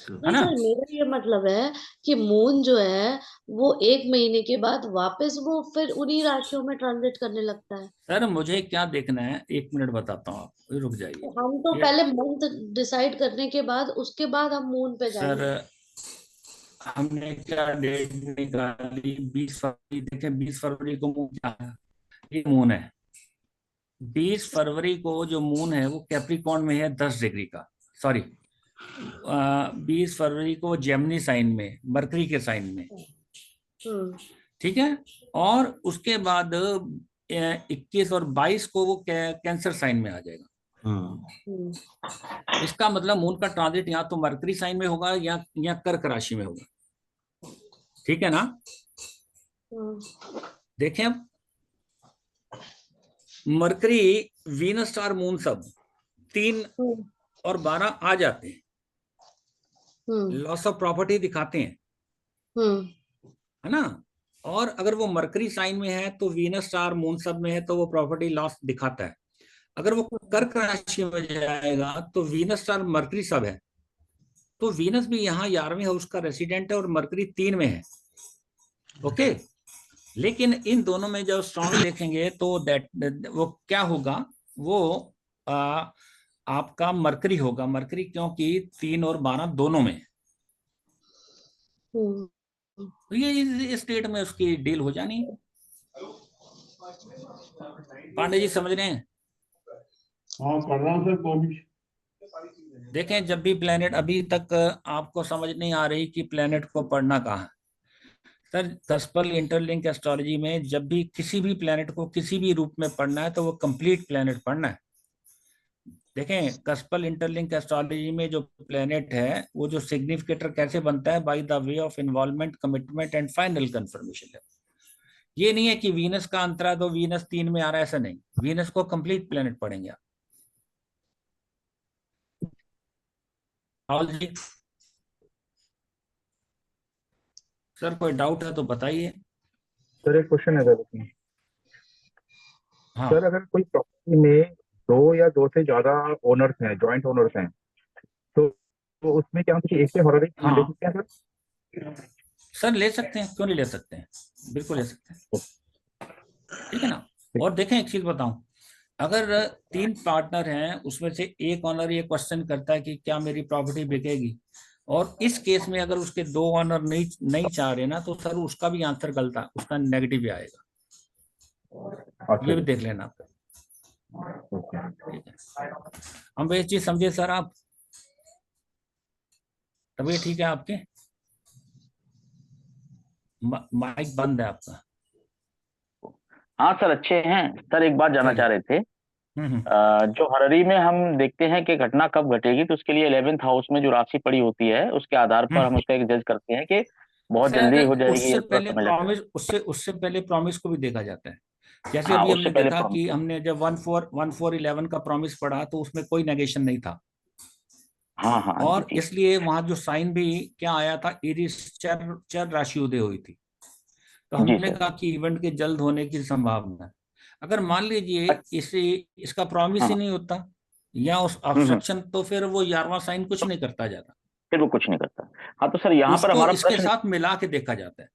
है नहीं ना। सर मेरा ये मतलब है कि मून जो है वो एक महीने के बाद वापस वो फिर उन्हीं राशियों में ट्रांजिट करने लगता है। सर मुझे क्या देखना है, 1 मिनट बताता हूँ, आप रुक जाइए। तो हम तो ये पहले मंथ डिसाइड करने के बाद उसके बाद हम मून पे सर जाएंगे। हमने क्या डेट निकाली? 20 फरवरी, देखें 20 फरवरी को मून क्या है? ये मून है। 20 फरवरी को जो मून है वो कैप्रिकॉर्न में है 10 डिग्री का, सॉरी 20 फरवरी को जेमिनी साइन में, मरकरी के साइन में, हम्म ठीक है। और उसके बाद 21 और 22 को वो कैंसर साइन में आ जाएगा। हम्म इसका मतलब मून का ट्रांजिट या तो मरकरी साइन में होगा या कर्क राशि में होगा, ठीक है ना। हम्म देखें अब, मरकरी, वीनस स्टार मून सब 3 हम्म और 12 आ जाते हैं, हम्म लॉस ऑफ प्रॉपर्टी दिखाते हैं, हम्म है ना। और अगर वो मरकरी साइन में है तो वीनस स्टार मून सब में है तो वो प्रॉपर्टी लॉस दिखाता है। अगर वो कर्क राशि में जाएगा तो वीनस स्टार मरकरी सब है, तो वीनस भी यहाँ 11वें हाउस का रेसिडेंट है और मरकरी 3 में है, ओके। लेकिन इन दोनों में जब स्ट्रॉन्ग देखेंगे तो दैट वो क्या होगा, वो आ, आपका मरकरी होगा। मरकरी क्योंकि 3 और 12 दोनों में है। हम्म तो ये इस स्टेट में उसकी डील हो जानी है। पांडे जी समझ रहे हैं। हाँ कर रहा हूँ सर कोशिश। देखें, जब भी प्लेनेट, अभी तक आपको समझ नहीं आ रही कि प्लेनेट को पढ़ना कहाँ है। सर, कस्पल इंटरलिंक एस्ट्रोलॉजी में जब भी किसी भी प्लेनेट को किसी भी रूप में पढ़ना है तो वो कंप्लीट प्लेनेट पढ़ना है। देखें, कस्पल इंटरलिंक एस्ट्रोलॉजी में जो प्लेनेट है वो जो सिग्निफिकेटर कैसे बनता है, by the way of involvement, commitment and final confirmation है। ये नहीं है कि वीनस का अंतरा तो वीनस 3 में आ रहा है, ऐसा नहीं। वीनस को कंप्लीट प्लेनेट पढ़ेंगे आप। राहुल जी, सर कोई डाउट है तो बताइए। सर एक क्वेश्चन है सर इसमें। हाँ सर अगर कोई प्रॉपर्टी में दो या दो से ज्यादा ओनर्स हैं, जॉइंट ओनर्स हैं, तो उसमें क्या हम किसी एक से हॉररी ले हाँ सकते हैं सर? सर, ले सकते हैं, क्यों नहीं ले सकते हैं, बिल्कुल ले सकते हैं, ठीक है ना। और देखें, एक चीज बताऊं, अगर 3 पार्टनर हैं उसमें से एक ऑनर ये क्वेश्चन करता है कि क्या मेरी प्रॉपर्टी बिकेगी, और इस केस में अगर उसके 2 ऑनर नहीं नहीं चाह रहे ना, तो सर उसका भी आंसर गलत है, उसका नेगेटिव ही आएगा। अच्छा ये भी जी। देख लेना आप, ओके। ठीक है। हम ये चीज समझे सर आप। तभी ठीक है आपके। माइक बंद है आपका। हाँ सर, अच्छे हैं सर। एक बात जानना चलिए। चाह रहे थे। हम्म। जो हररी में हम देखते हैं कि घटना कब घटेगी, तो उसके लिए 11th हाउस में जो राशि पड़ी होती है उसके आधार पर हम हम्म। उसका एक जज करते हैं कि बहुत जल्दी सर, हो जाएगी उससे या थोड़ा पहले समय लगेगा। प्रॉमिस, उससे पहले प्रॉमिस को भी देखा जाता है। जैसे हाँ, अभी उससे हमने पहले देखा प्रॉमिस। कि हमने जब 1/4 का प्रॉमिस पढ़ा तो उसमें कोई नेगेशन नहीं था। हाँ हाँ जी और जी। इसलिए वहां जो साइन भी क्या आया था, एरिस, चर चर राशि उदय हुई थी। तो जी हमने सर। कहा कि इवेंट के जल्द होने की संभावना है। अगर मान लीजिए इसे, इसका प्रॉमिस ही हाँ। नहीं होता या उस हम्म। ऑब्स्ट्रक्शन, तो फिर वो 11वां साइन कुछ नहीं करता जाता, फिर वो कुछ नहीं करता। हाँ तो सर, यहाँ पर उसको हमारा इसके प्रश्न, साथ मिला के देखा जाता है।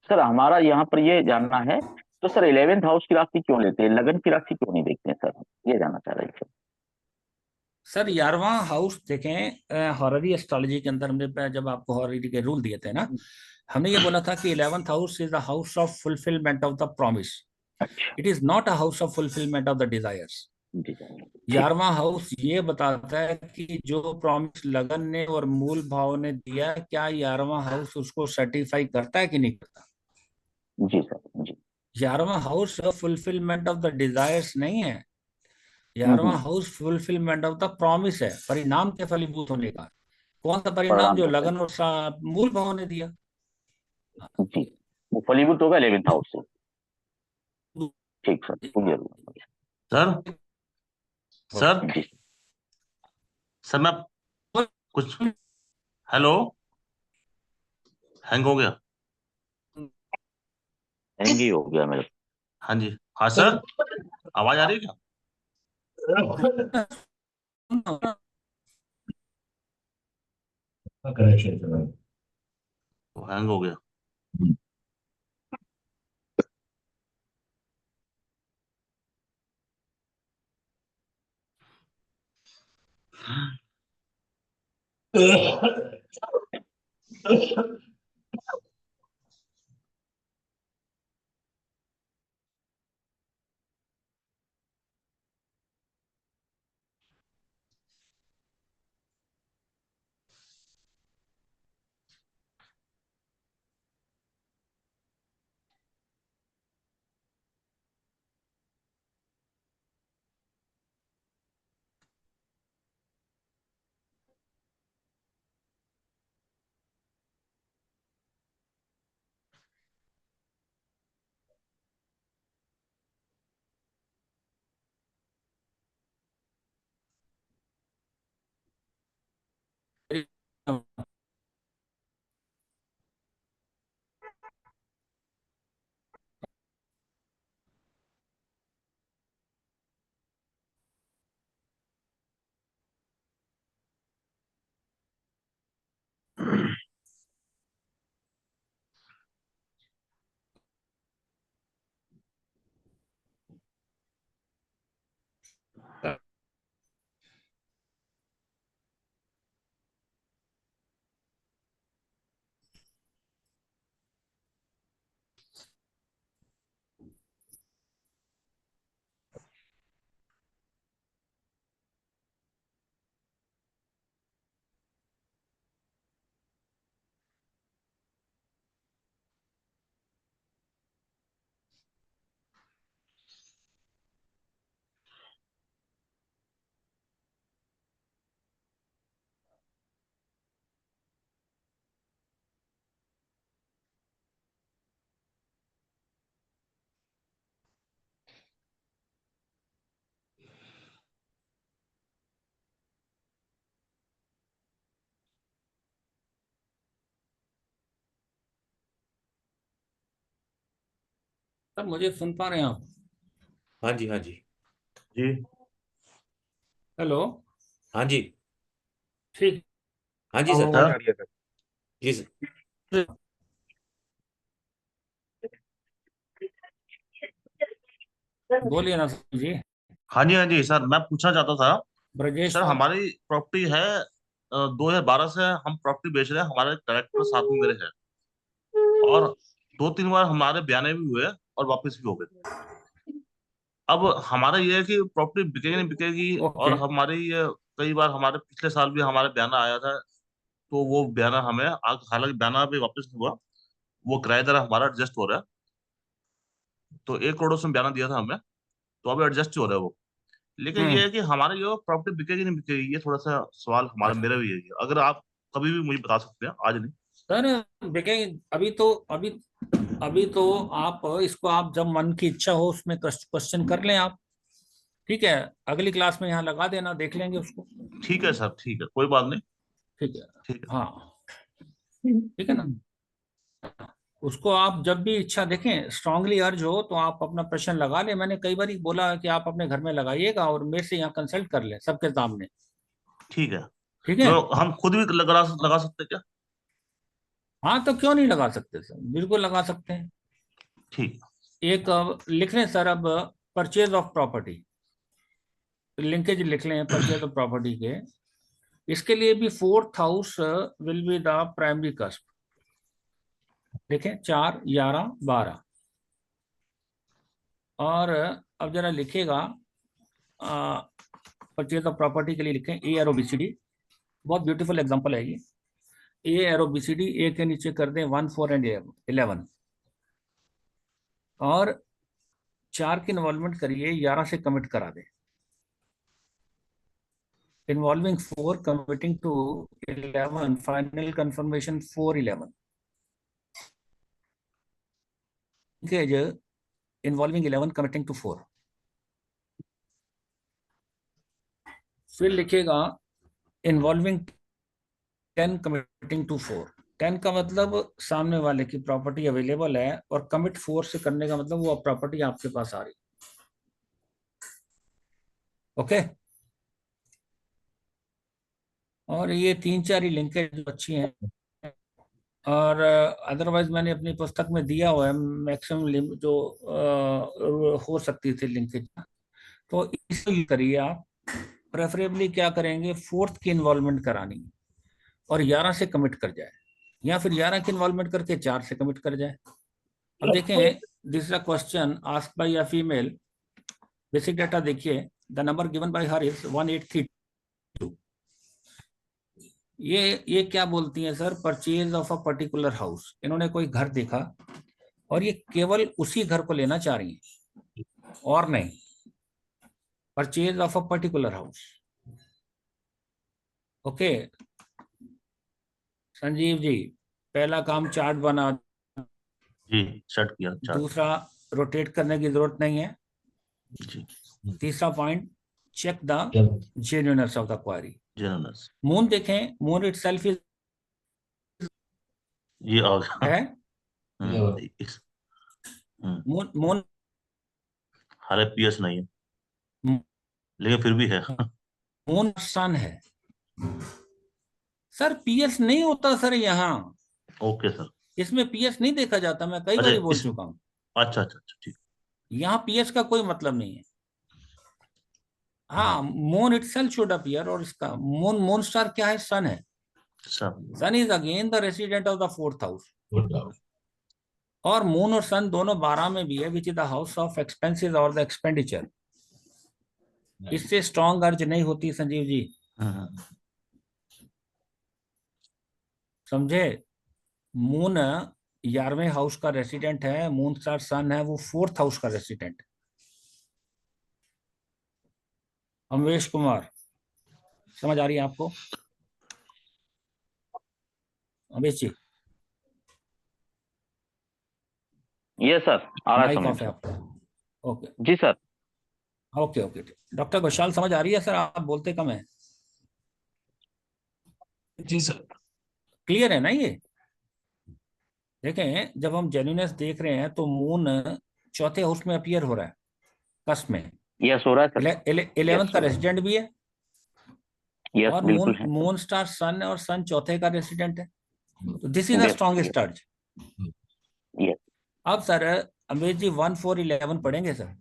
सर हमारा यहाँ पर ये जानना है, तो सर 11th हाउस की राशि क्यों लेते हैं, लगन की राशि क्यों नहीं देखते हैं सर, ये जानना चाह रहे थे। सर, 11वां हाउस देखें, हॉररी एस्ट्रोलॉजी के अंदर हमने जब आपको हॉररी के रूल दिए थे ना, हमने ये बोला था कि 11th house is the house of fulfilment of the promise. अच्छा। It is not a house of fulfilment of the desires. जी ठीक। 11वां हाउस ये बताता है कि जो प्रॉमिस लगन ने और मूल भाव ने दिया, क्या 11वां हाउस उसको सर्टिफाई करता है कि नहीं करता। जी सर जी। 11वां house fulfilment of the desires नहीं है। हम्म। 11वां house fulfilment of the promise है, परिणाम के फलीभूत होने का। कौन सा परिणाम, परिणाम जो के फल। लगन और मूल भाव ने दिया। जी। वो फलीभूत होगा 11th हाउस से। ठीक सर, क्लियर हुआ। सर सर जी। सर मैं कुछ, हेलो, हैंग हो गया। हैंग ही हो गया मेरे। हाँ जी। हाँ सर, आवाज आ रही है क्या? वो हैंग हो गया। सर मुझे सुन पा रहे हैं आप? हाँ जी, हाँ जी, जी हेलो। हाँ जी, ठीक। हाँ जी हाँ सर, आवाज आ रही है सर। जी सर। बोलिए ना सर जी। हाँ जी, हाँ जी सर, मैं पूछना चाहता था ब्रजेश सर, सर। हमारी प्रॉपर्टी है 2012 से हम प्रॉपर्टी बेच रहे हैं, हमारे डायरेक्टर साथ में मेरे हैं, और 2-3 बार हमारे बयाने भी हुए और वापस भी हो गए। अब हमारा ये है कि प्रॉपर्टी बिकेगी नहीं बिकेगी, और ओके। हमारी ये कई बार हमारे पिछले साल भी हमारे बयाना आया था, तो वो बयाना हमें हालांकि बयाना भी वापस नहीं हुआ, वो किराएदार हमारा एडजस्ट हो रहा है, तो 1 करोड़ उसमें बयाना दिया था हमें, तो अभी एडजस्ट हो रहा है वो। लेकिन ये है कि हमारी जो प्रॉपर्टी बिकेगी नहीं बिकेगी, ये थोड़ा सा सवाल हमारा मेरा भी है। अगर आप कभी भी मुझे बता सकते हैं, आज नहीं। सर देखें, अभी तो आप इसको, आप जब मन की इच्छा हो उसमें क्वेश्चन कर लें आप। ठीक है, अगली क्लास में यहाँ लगा देना, देख लेंगे उसको। ठीक है सर, ठीक है, कोई बात नहीं। ठीक है। ठीक है। हाँ ठीक है ना। उसको आप जब भी इच्छा देखें, स्ट्रांगली अर्ज हो तो आप अपना प्रश्न लगा लें। मैंने कई बार बोला है कि आप अपने घर में लगाइएगा और मेरे से यहाँ कंसल्ट कर लें सबके सामने। ठीक है, ठीक है। तो हम खुद भी लगा सकते हैं क्या? हाँ तो क्यों नहीं लगा सकते सर, बिल्कुल लगा सकते हैं। ठीक। एक लिख लें सर अब, परचेज ऑफ प्रॉपर्टी, लिंकेज लिख लें परचेज ऑफ प्रॉपर्टी के। इसके लिए भी 4th house will be the primary cusp. देखें 4, 11, 12। और अब जरा लिखेगा परचेज ऑफ प्रॉपर्टी के लिए लिखें ए एरो बी सी डी। बहुत ब्यूटीफुल एग्जांपल है ये। ए एरो बी सी डी, ए के नीचे कर दें 1, 4 एंड 11, और 4 की इन्वॉल्वमेंट करिए, 11 से कमिट करा दें। Involving 4 committing to 11, final confirmation 4, 11। Linkage involving 11 committing to 4। फिर लिखेगा इन्वॉल्विंग 10 कमिटिंग टू 4। 10 का मतलब सामने वाले की प्रॉपर्टी अवेलेबल है, और कमिट 4 से करने का मतलब वो प्रॉपर्टी आपके पास आ रही। ओके। और ये 3-4 ही लिंकेज जो अच्छी हैं, और अदरवाइज मैंने अपनी पुस्तक में दिया हुआ है मैक्सिमम जो हो सकती थी लिंकेज। तो इसको यूज करिए आप। प्रेफरेबली क्या करेंगे, 4th की इन्वॉल्वमेंट करानी और 11 से कमिट कर जाए, या फिर 11 की इन्वॉल्वमेंट करके 4 से कमिट कर जाए। अब देखें, this is a question asked by a female. Basic data देखिए, the number given by her is 1832। ये क्या बोलती हैं sir, purchase of a particular house. इन्होंने कोई घर देखा और ये केवल उसी घर को लेना चाह रही हैं और नहीं। Purchase of a particular house. Okay Sanjeev ji, पहला काम चार्ट बना। जी, सेट किया चार्ट। दूसरा, रोटेट करने की जरूरत नहीं है। जी। तीसरा point, check the genuineness of the query. Genuineness. Moon देखें, मून इटसेल्फ इज ये आ गया। है इस मून मून हालांकि पीएस नहीं है, लेकिन फिर भी है। मून सन है सर, पीएस नहीं होता सर यहाँ, ओके सर। इसमें पीएस नहीं देखा जाता, मैं कई अच्छा बार बोल इस चुका हूँ। अच्छा अच्छा अच्छा ठीक। यहाँ पीएस का कोई मतलब नहीं है। हाँ, मून इटसेल्फ शुड अपीयर, और इसका मून मून स्टार क्या है? सन है। Sir sun is again the resident of the 4th house, और मून और सन दोनों 12 में भी है, which is the house of expenses और द एक्सपेंडिचर। इससे स्ट्रॉन्ग अर्ज नहीं होती संजीव जी, समझे? मून 11वें हाउस का रेसिडेंट है, मून स्टार सन है वो 4th हाउस का रेसिडेंट। अमवेश कुमार, समझ आ रही है आपको? अमवेश जी, ये सर आ रहा है माइक समझ ऑफ है सर। आपका। ओके जी sir. Okay okay. Doctor Ghoshal समझ आ रही है सर? आप बोलते कम है। जी सर। क्लियर है ना ये? देखें, जब हम जेन्युइननेस देख रहे हैं तो मून 4थे हाउस में अपीयर हो रहा है, कस्प में। यस हो रहा है सर। 11th का रेसिडेंट भी है, यस और बिल्कुल है। मून स्टार सन है, और सन 4थे का रेसिडेंट है। तो this is the yes strongest अर्ज। यस अब सर अमरेश जी 1 4 11 पढ़ेंगे सर,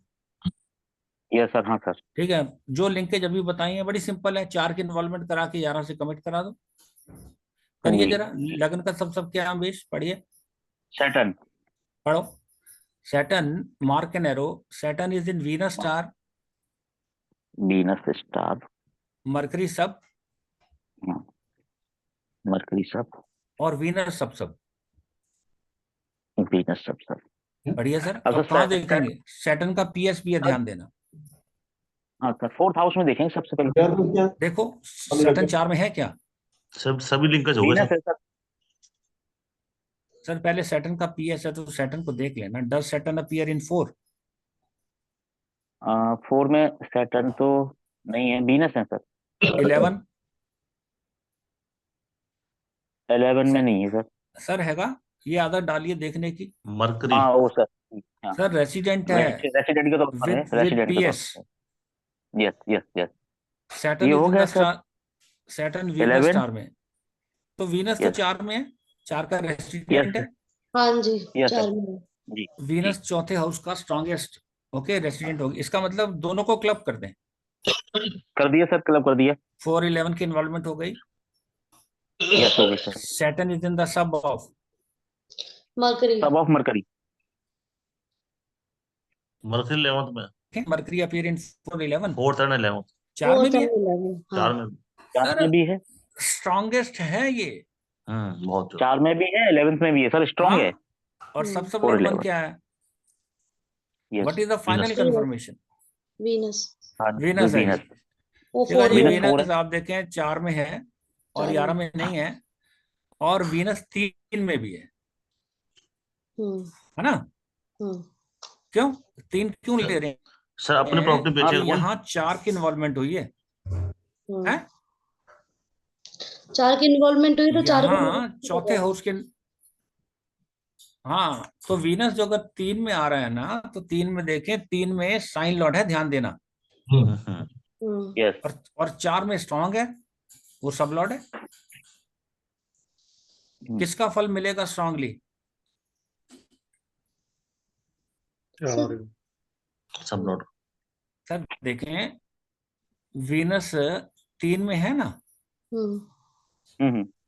यस सर। हाँ सर। ठीक है? जो लिंकेज अभी बताई है बड़ी सिंपल है, 4 की इन्वॉल्वमेंट करा के 11 से कमिट करा दो। करिए जी। जरा, लगन का सब क्या है अमरेश? पढ़िए, सैटर्न। पढ़ो। Saturn, mark an arrow, Saturn is in Venus star, Venus star, mercury सब, मरकरी सब, और वीनस सब सब। वीनस सब सब। बढ़िया सर। अच्छा अब कहाँ देखेंगे? सैटर्न का पीएस भी है, ध्यान देना। हाँ सर 4th हाउस में देखेंगे सबसे पहले। देखो सैटर्न 4 में है क्या? सब सभी लिंकेज हो गए वीनस सर। है सर। सर पहले सैटर्न का पीएस है तो सैटर्न को देख लेना। Does Saturn appear in 4? 4 में सैटर्न तो नहीं है, वीनस है सर। 11? 11 में नहीं है सर। सर हैगा, ये आदत डालिए देखने की। मरकरी। हाँ वो सर। हाँ सर रेसिडेंट है रेसिडेंट के तौर पर है, विद रेसिडेंट के तौर पीएस। पर। Yes yes yes. सैटर्न ये इज हो इन गया the sir. Star, Saturn Venus 11। Star में, तो वीनस तो यस 4 में है, 4 का यस रेसिडेंट है। हाँ जी, यस 4 सर। में। जी वीनस 4थे हाउस का स्ट्रॉन्गेस्ट ओके रेसिडेंट होगी। इसका मतलब दोनों को क्लब कर दें। कर दिया सर, क्लब कर दिया। 4 11 की इन्वॉल्वमेंट हो गई। यस हो गई sir. Saturn is in the sub of mercury. सब ऑफ मरकरी। मरकरी 11th में, mercury appear in 4 11। 4th and 11th। 4 में भी है 11, हाँ। 4 में। 4 सर, में भी है। स्ट्रॉन्गेस्ट है ये। बहुत जो 4 में भी है, 11th में भी है सर, स्ट्रॉन्ग है। हाँ, और सब 4 लॉर्ड 1 11। क्या है? Yes what is the final Venus. Confirmation? Venus. Venus है वीनस। जी। वो देखो 4 जी, में वीनस 4 है। वीनस आप देखें 4 में है और 4 11 में। में नहीं है, और वीनस 3 में भी हम्म है ना? हम्म क्यों 3 क्यों ले रहे सर अपने हैं? प्रॉपर्टी अब बेचेगा कौन? यहाँ 4 की इन्वॉल्वमेंट हुई है, हम्म। है? 4 की इन्वॉल्वमेंट हुई तो 4 को यहाँ 4थे हाउस के, हाँ, तो वीनस जो अगर 3 में आ रहा है ना, तो 3 में देखें, 3 में साइन लॉर्ड है, ध्यान देना। यस और 4 में स्ट्रॉन्ग है, वो सब लॉर्ड है। किसका फल मिलेगा स्ट्रांगली? सब नोट। सर देखें, वीनस 3 में है ना,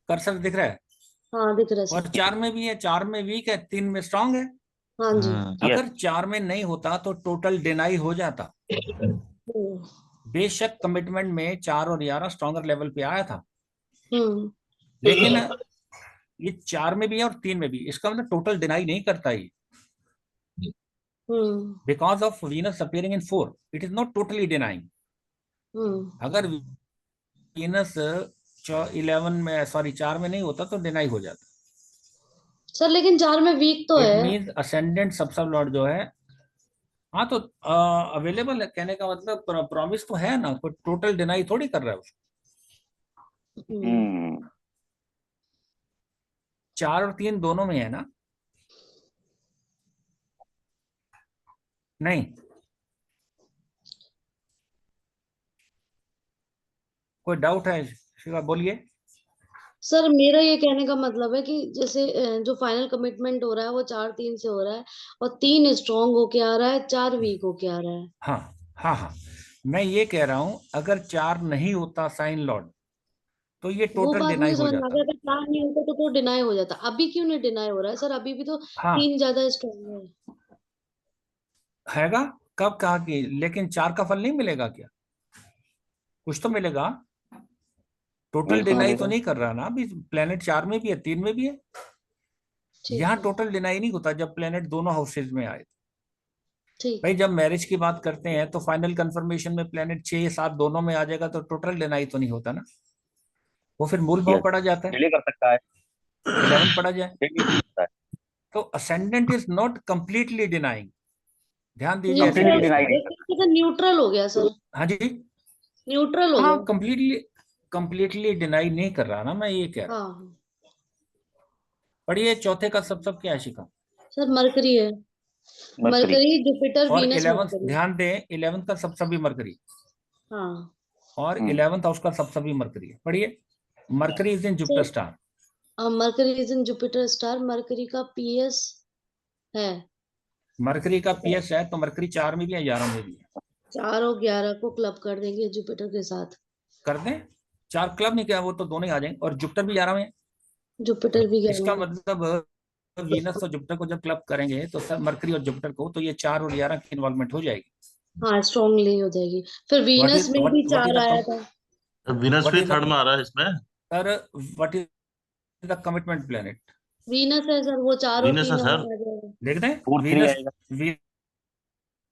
कर्सर दिख रहा है, हाँ दिख रहा है और सर। 4 में भी है। 4 में वीक है, 3 में स्ट्रांग है। हाँ जी। अगर 4 में नहीं होता तो टोटल डिनाई हो जाता। बेशक कमिटमेंट में 4 और 11 स्ट्रॉन्गर लेवल पे आया था, लेकिन ये 4 में भी है और 3 में भी, इसका मतलब टोटल डिनाई नहीं करता ये। Because of Venus appearing in 4, it is not totally denying. अगर वीनस 11 में, सॉरी 4 में नहीं होता तो डिनाई हो जाता। सर लेकिन 4 में वीक तो इट है। मींस असेंडेंट सब लॉर्ड जो है, हाँ तो अवेलेबल है, कहने का मतलब प्रॉमिस तो है ना, कोई टोटल डिनाई थोड़ी कर रहा है उसको। 4 और 3 दोनों में है ना? नहीं, कोई डाउट है शिवा, बोलिए। सर मेरा ये कहने का मतलब है कि जैसे जो फाइनल कमिटमेंट हो रहा है वो 4-3 से हो रहा है, और 3 स्ट्रॉन्ग होके आ रहा है, 4 वीक होके आ रहा है। हाँ हाँ हाँ, मैं ये कह रहा हूं अगर 4 नहीं होता साइन लॉर्ड तो ये वो टोटल बात डिनाई मुझे हो समझ में आ जाता। गया, अगर 4 नहीं होता तो डिनाई हो जाता। अभी क्यों नहीं डिनाई हो रहा है सर? अभी भी तो हाँ 3 ज्यादा स्ट्रॉन्ग है। हैगा, कब कहा कि, लेकिन 4 का फल नहीं मिलेगा क्या? कुछ तो मिलेगा। टोटल बिल्कुल डिनाई तो मिलेगा। नहीं कर रहा ना अभी, प्लेनेट 4 में भी है, 3 में भी है। ठीक यहाँ है, टोटल डिनाई नहीं होता जब प्लेनेट दोनों हाउसेज में आए। ठीक भाई है। जब मैरिज की बात करते हैं तो फाइनल कंफर्मेशन में प्लेनेट 6-7 दोनों में आ जाएगा तो टोटल डिनाई तो नहीं होता ना, वो फिर मूल भाव यस, पड़ा जाता है, डिले कर सकता है, 11 पड़ा जाए। डिले कर सकता है, तो ascendant is not completely denying, ध्यान दीजिए ऐसे कंप्लीटली न्यूट्रल, केस डिनाई में। नहीं एक करता। तरीके से न्यूट्रल हो गया सर, हाँ जी, न्यूट्रल हो हाँ गया। कंप्लीटली, कंप्लीटली डिनाई नहीं कर रहा ना, मैं ये कह रहा हूँ। हाँ पढ़िए चौथे का सब क्या है शिखा? सर, मरकरी है। मरकरी। मरकरी, जुपिटर, और वीनस, 11th, मरकरी। ध्यान दें 11th का सब भी मरकरी, हाँ और 11th हाउस का सब भी मरकरी है। पढ़िए, mercury is in Jupiter sir, star. Mercury is in Jupiter star. Mercury का पीएस है, मरकरी का पीएस है तो मरकरी 4 में भी है, 11 में भी है। 4 और 11 को क्लब कर देंगे जुपिटर के साथ। कर दें, 4 क्लब नहीं, क्या वो तो दोनों ही आ जाएंगे, और जुपिटर भी 11 में है। जुपिटर भी 11 इसका में। मतलब वीनस और जुपिटर को जब क्लब करेंगे तो सर मरकरी और जुपिटर को, तो ये 4 और 11 की इन्वॉल्वमेंट हो जाएगी। हाँ, स्ट्रांगली हो जाएगी। फिर व्हाट वीनस इज में भी व्हाट इज 4 आया द था। विनस व्हाट भी इज थर्ड द में आ रहा है इसमें। Sir what is the commitment planet? Venus है सर, वो 4 और विनस 3 है आ सर। जाएगा। देख रहे हैं, 4-3 वीनस, आएगा।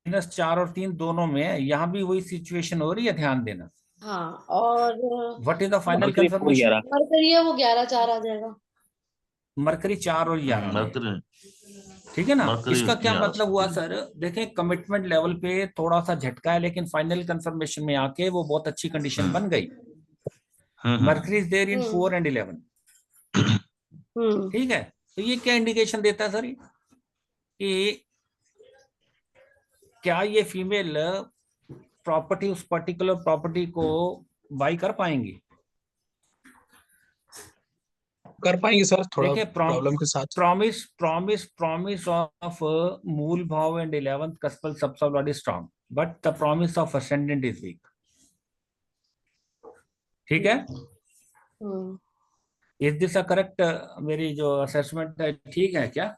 वीनस 4 और 3 दोनों में है, यहाँ भी वही सिचुएशन हो रही है, ध्यान देना। हाँ, और what is the final mercury confirmation? 4-11। Mercury है वो 11-4 आ जाएगा। मरकरी 4 और 11 में है। मरकरी, ठीक है ना? मरकरी इसका क्या नहीं आ मतलब हुआ रहा। सर? देखें कमिटमेंट लेवल पे थोड़ा सा झटका है, लेकिन फाइनल कंफर्मेशन में आके वो बहुत अच्छी कंडीशन बन गई। Mercury is there in 4 and 11। Hmm ठीक है, तो ये क्या इंडिकेशन देता है सर कि क्या ये फीमेल प्रॉपर्टी, उस पर्टिकुलर प्रॉपर्टी को बाई कर पाएंगी? कर पाएंगे सर, थोड़ा देखिए, प्रॉब्लम के साथ। प्रॉमिस प्रॉमिस प्रॉमिस ऑफ मूल भाव and 11th cuspal sublord is strong, but the promise of ascendant is weak. ठीक है, hmm is this a correct? मेरी जो असेसमेंट है ठीक है क्या?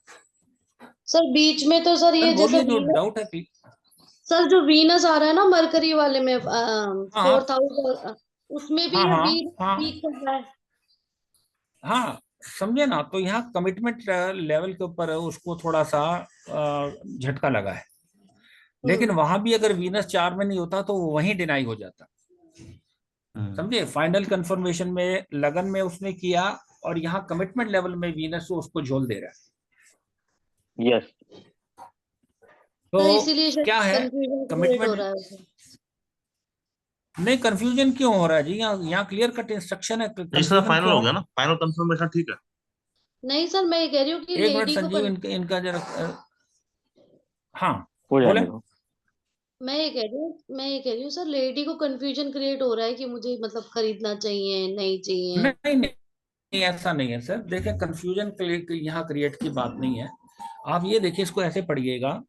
सर बीच में तो सर सर ये जैसे बोलिए जो वीनस, डाउट है सर जो वीनस आ रहा है ना मरकरी वाले में, हाँ 4th हाउस, उसमें भी हाँ ये हाँ वीक हाँ वीक कर रहा है। हाँ, समझे ना? तो यहाँ कमिटमेंट लेवल के ऊपर उसको थोड़ा सा झटका लगा है, लेकिन हम्म वहां भी अगर वीनस 4 में नहीं होता तो वो वहीं डिनाई हो जाता। समझे? फाइनल कंफर्मेशन में लगन में उसने किया, और यहाँ कमिटमेंट लेवल में वीनस उसको झोल दे रहा है। यस। सर, तो इसीलिए शायद क्या है कंफ्यूजन क्रिएट हो कमिटमेंट? रहा है उसमें। नहीं, कंफ्यूजन क्यों हो रहा है जी? यहाँ क्लियर कट इंस्ट्रक्शन है, इस तरह कंफ्यूजन फाइनल क्यों हो है? गया ना, फाइनल कंफर्मेशन ठीक है। नहीं सर, मैं ये कह रही हूँ कि एक मिनट लेडी को संजीव, इनका जरा हाँ हो बोले। जाने दो। मैं ये कह रही हूँ सर, लेडी को कंफ्यूजन क्रिएट हो रहा है कि मुझे मतलब खरीदना चाहिए नहीं चाहिए। नहीं नहीं, ऐसा नहीं है सर। देखिए कंफ्यूजन यहाँ क्रिएट की बात नहीं है। आप ये देखिए, इसको ऐसे पढ़िएगा,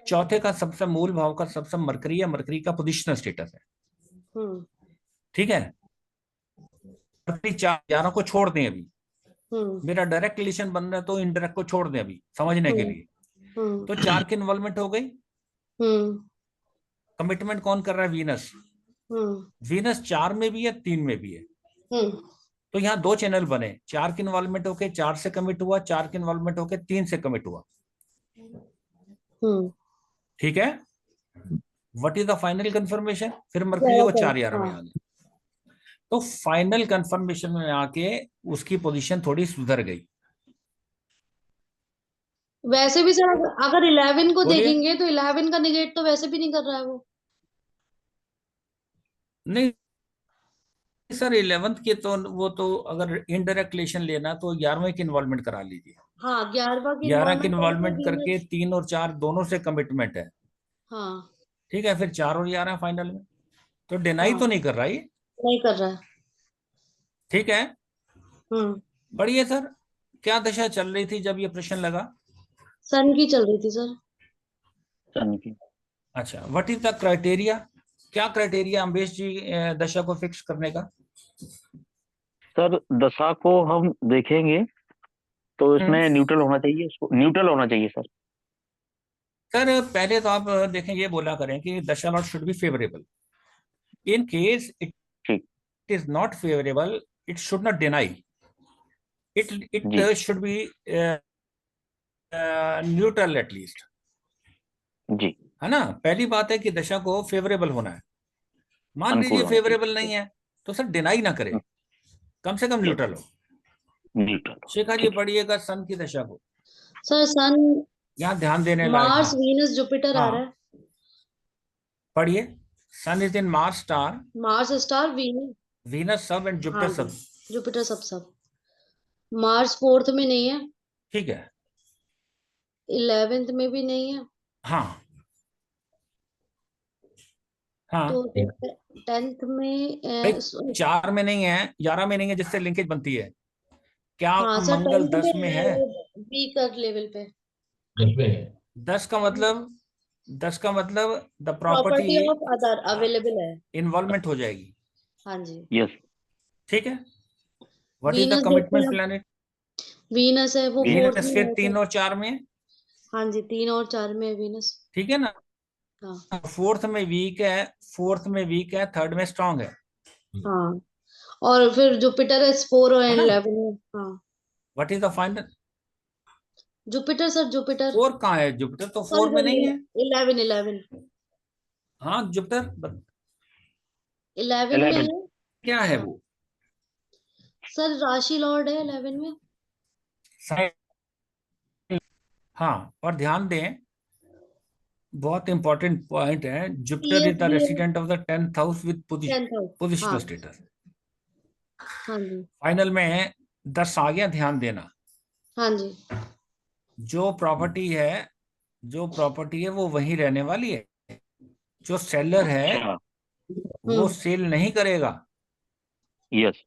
चौथे का सबसे मूल भाव का सबसे मरकरी है, मरकरी का पोजिशनल स्टेटस है। हम्म ठीक है, मरकरी 4-11 को छोड़ दें अभी, हम्म मेरा डायरेक्ट रिलेशन बन रहा है तो इनडायरेक्ट को छोड़ दें अभी समझने के हम्म लिए। हम्म तो 4 की इन्वॉल्वमेंट हो गई। हम्म कमिटमेंट कौन कर रहा है? वीनस। हम्म वीनस 4 में भी है, 3 में भी है। हम्म तो यहाँ 2 चैनल बने, 4 की इन्वॉल्वमेंट होके 4 से कमिट हुआ, 4 की इन्वॉल्वमेंट होके 3 से कमिट हुआ। हम्म ठीक है, what is the final confirmation? फिर मरकरी वो 11 4-11 में हाँ। आ गया। तो फाइनल कंफर्मेशन में आके उसकी पोजीशन थोड़ी सुधर गई। वैसे भी सर, अगर 11 को बोलिए। देखेंगे तो 11 का निगेट तो वैसे भी नहीं कर रहा है वो। नहीं सर 11th के तो वो तो अगर इनडायरेक्ट रिलेशन लेना तो 11वें की इन्वॉल्वमेंट करा लीजिए। हाँ 11वां की 11 की इन्वॉल्वमेंट इन्वॉल्वमेंट करके करके 3 और 4 दोनों से कमिटमेंट है, हाँ ठीक है, फिर 4 और 11 फाइनल में, तो डिनाई हाँ तो नहीं कर रहा ये, नहीं कर रहा है। ठीक है। हम्म। बढ़िया सर, क्या दशा चल रही थी जब ये प्रश्न लगा? सन की चल रही थी सर। सन की। अच्छा, व्हाट इज द क्राइटेरिया, क्या क्राइटेरिया अम्बेश जी दशा को फिक्स करने का? सर दशा को हम देखेंगे तो इसमें न्यूट्रल होना चाहिए, उसको न्यूट्रल होना चाहिए सर। सर पहले तो आप देखें, ये बोला करें कि dasha lord should be favourable. In case it ठीक। Is not favourable, it should not deny, जी it should be neutral at least, जी। है ना। पहली बात है कि दशा को फेवरेबल होना है। मान अनुकूल लीजिए होना चाहिए। फेवरेबल नहीं है तो सर डिनाई ना करे, कम से कम जी न्यूट्रल हो। न्यूट्रल। शेखर जी ठीक है। पढ़िएगा सन की दशा को, सर सन यहाँ ध्यान देने लायक मार्स है। वीनस जुपिटर आ रहा हाँ है। पढ़िए, sun is in Mars star, Mars star Venus. Venus sub and हाँ जुपिटर जी, सब, जुपिटर सब। मार्स 4th में नहीं है, ठीक है। 11th में भी नहीं है, हाँ हाँ तो 10th में भाई, 4 में नहीं है, 11 में नहीं है, जिससे लिंकेज बनती है। क्या हाँ सर मंगल 10th 10 में में है, है? वो वीकर लेवल पे। 10 का मतलब, 10 का मतलब the property property of other available है। इन्वॉल्वमेंट हो जाएगी, हाँ जी। यस। ठीक है। व्हाट इज द वीनस देखते कमिटमेंट हैं, प्लैनेट? वीनस है वो 4th वीनस में फिर है 3 सर। और 4 में है, हाँ जी 3 और 4 में है वीनस। ठीक है ना। हाँ 4th में वीक है, 4th में वीक है, 3rd में स्ट्रांग है हाँ। और फिर जुपिटर है 4 और ना। 11 में। हाँ what is the final? Jupiter sir, Jupiter 4 कहाँ है? जुपिटर तो सॉरी 4 में सॉरी, नहीं है। 11 हाँ जुपिटर 11 में 11। है क्या है वो? सर, राशि लॉर्ड है 11 में। हाँ, और ध्यान दें, बहुत इंपॉर्टेंट पॉइंट है, जुपिटर इज द CSB है resident of the 10th house with 10th house. Positional हाँ स्टेटस। हाँ जी फाइनल में 10 आ गया, ध्यान देना। हाँ जी। जो प्रॉपर्टी है, जो प्रॉपर्टी है वो वहीं रहने वाली है। जो सेलर है अच्छा। वो सेल नहीं करेगा, यस।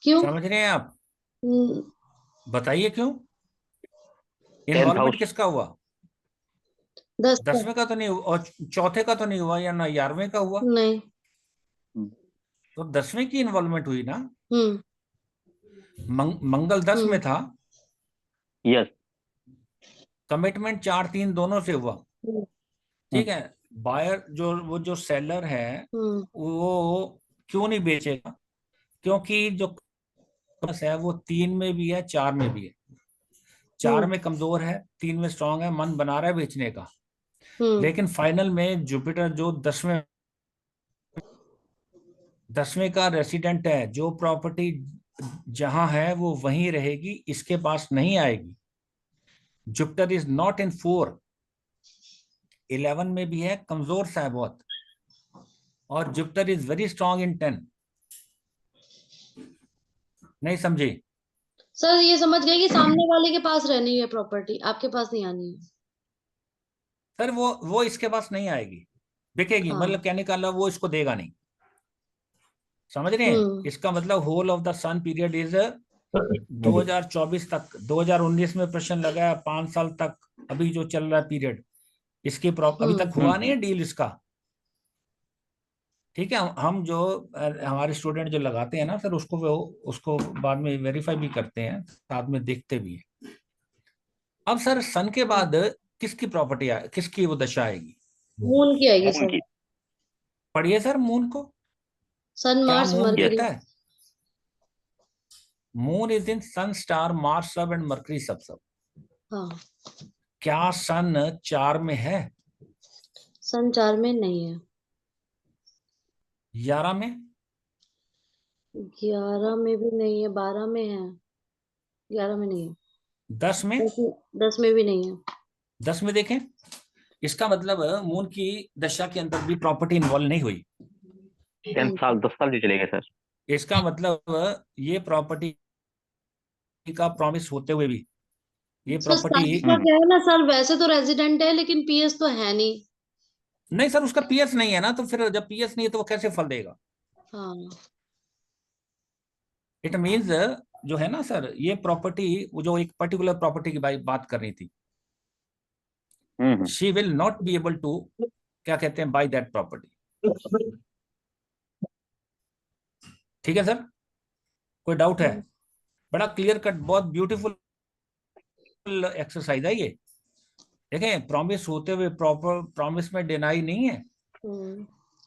क्यों? समझ रहे हैं आप? हम्म, बताइए क्यों। 10th involvement house. किसका हुआ? 10 का 10वें का तो नहीं, और चौथे का तो नहीं हुआ, या ना 11वें का हुआ, नहीं। तो 10वें की इन्वॉल्वमेंट हुई ना। हम्म मंगल 10 में था, यस। कमिटमेंट 4 3 दोनों से हुआ, हम्म ठीक है। बायर जो वो जो सेलर है हम्म वो क्यों नहीं बेचेगा? क्योंकि जो कॉमर्स है वो 3 में भी है, 4 में भी है। 4 में कमजोर है, 3 में स्ट्रांग है, मन बना रहा है बेचने का। लेकिन फाइनल में जुपिटर जो 10वें का रेसिडेंट है, जो प्रॉपर्टी जहां है वो वहीं रहेगी, इसके पास नहीं आएगी। जुपिटर इज नॉट इन 4, 11 में भी है, कमजोर सा है बहुत, और Jupiter is very strong in 10। नहीं समझे? सर ये समझ गए कि सामने वाले के पास रहनी है प्रॉपर्टी, आपके पास नहीं आनी है। सर वो इसके पास नहीं आएगी, बिकेगी, हाँ मतलब कहने का वो इसको देगा नहीं, समझ रहे हैं? इसका मतलब whole of the sun period is 2024 तक, 2019 में प्रश्न लगा है, 5 साल तक अभी जो चल रहा है पीरियड, इसकी अभी तक हुआ नहीं है डील इसका, ठीक है। हम जो हमारे स्टूडेंट जो लगाते हैं ना सर, उसको बाद में वेरीफाई भी करते हैं, साथ में देखते भी हैं। अब सर सन के बाद किसकी प्रॉपर्टी किसकी वो दशा आएगी? मून की आएगी मून सर। की। पढ़िए सर मून को, सन क्या मार्स मून मरकरी। कहता है? Moon is in sun star Mars sub and Mercury sub. हाँ क्या सन 4 में है? सन 4 में नहीं है। 11 में? 11 में भी नहीं है, 12 में है। 11 में नहीं है। 10 में? 10 में भी नहीं है। 10 में देखें, इसका मतलब मून की दशा के अंदर भी प्रॉपर्टी इन्वॉल्व नहीं हुई। 10 साल 10 साल जो चले गए सर। इसका मतलब ये प्रॉपर्टी का प्रॉमिस होते हुए भी ये सर प्रॉपर्टी, सन का क्या है ना सर, वैसे तो रेजिडेंट है लेकिन पीएस तो है नहीं। नहीं सर उसका पीएस नहीं है ना, तो फिर जब पीएस नहीं है तो वो कैसे फल देगा? हाँ। इट मीन्स जो है ना सर, ये प्रॉपर्टी, वो जो एक पर्टिकुलर प्रॉपर्टी की बात कर रही थी, she will not be able to, क्या कहते हैं, बाय दैट प्रॉपर्टी। ठीक है सर, कोई डाउट है? बड़ा क्लियर कट, बहुत ब्यूटीफुल एक्सरसाइज है ये। देखें, प्रॉमिस होते हुए प्रॉपर प्रॉमिस में डिनाई नहीं है।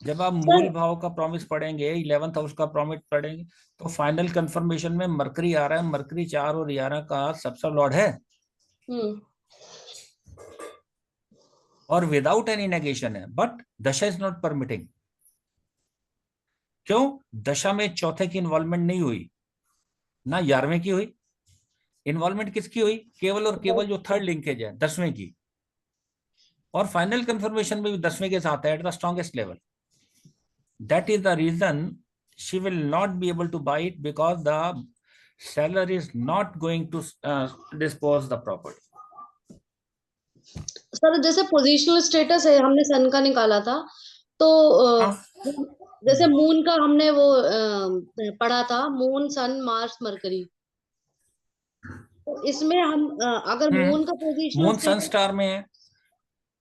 जब आप मूल भाव का प्रॉमिस पढ़ेंगे, 11th हाउस का प्रॉमिस पढ़ेंगे, तो फाइनल कंफर्मेशन में मरकरी आ रहा है, मरकरी 4 और 11 का सबसे लॉर्ड है, और विदाउट एनी नेगेशन है, बट दशा इज नॉट परमिटिंग। क्यों? दशा में चौथे की इन्वॉल्वमेंट नहीं हुई, ना 11वें की हुई। इन्वॉल्वमेंट किसकी हुई? केवल और केवल जो थर्ड लिंकेज है, 10वें की, और फाइनल कंफर्मेशन में भी 10वें के साथ है at the strongest level. That is the reason she will not be able to buy it, because the seller is not going to dispose the property. Sir जैसे पोजीशनल स्टेटस है, हमने सन का निकाला था, तो जैसे मून का हमने वो पढ़ा था, मून सन मार्स मरकरी, तो इसमें हम अगर मून का पोजीशनल मून सन स्टार में है,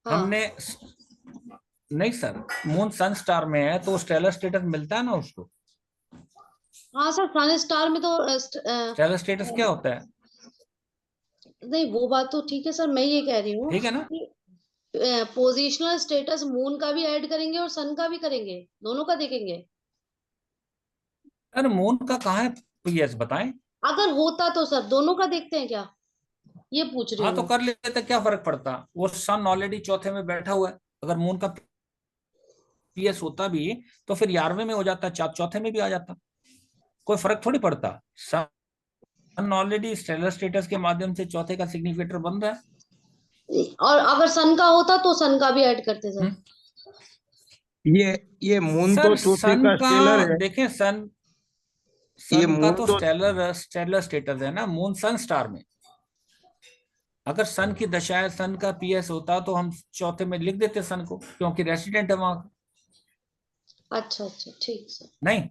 हाँ। हमने नहीं सर, मून सन स्टार में है तो स्टेलर स्टेटस मिलता है ना उसको। हाँ सर, सन स्टार में तो स्टेलर स्टेटस क्या होता है? नहीं वो बात तो ठीक है सर, मैं ये कह रही हूँ, ठीक है ना, पोजीशनल स्टेटस मून का भी ऐड करेंगे और सन का भी करेंगे, दोनों का देखेंगे। अरे मून का कहाँ है पीएस, बताएं। अगर होता तो सर दोनों का देखते हैं क्या, ये पूछ रही हाँ हूँ। तो कर लेते, क्या फर्क पड़ता? वो सन ऑलरेडी चौथे में बैठा हुआ है, अगर मून का पीएस होता भी तो फिर 11वें में हो जाता, चौथे में भी आ जाता, कोई फर्क थोड़ी पड़ता। सन ऑलरेडी स्टेलर स्टेटस के माध्यम से चौथे का सिग्निफिकेटर बन रहा है। और अगर सन का होता तो सन का भी ऐड करते सर। ये मून सर तो चौथे सन का का स्टेलर है। देखें, सन ये का मून तो तो स्टेलर स्टेटस है ना, मून सन स्टार में। अगर सन की दशा है, सन का पीएस होता तो हम चौथे में लिख देते सन को, क्योंकि रेसिडेंट है वहां। अच्छा अच्छा, ठीक सर। नहीं,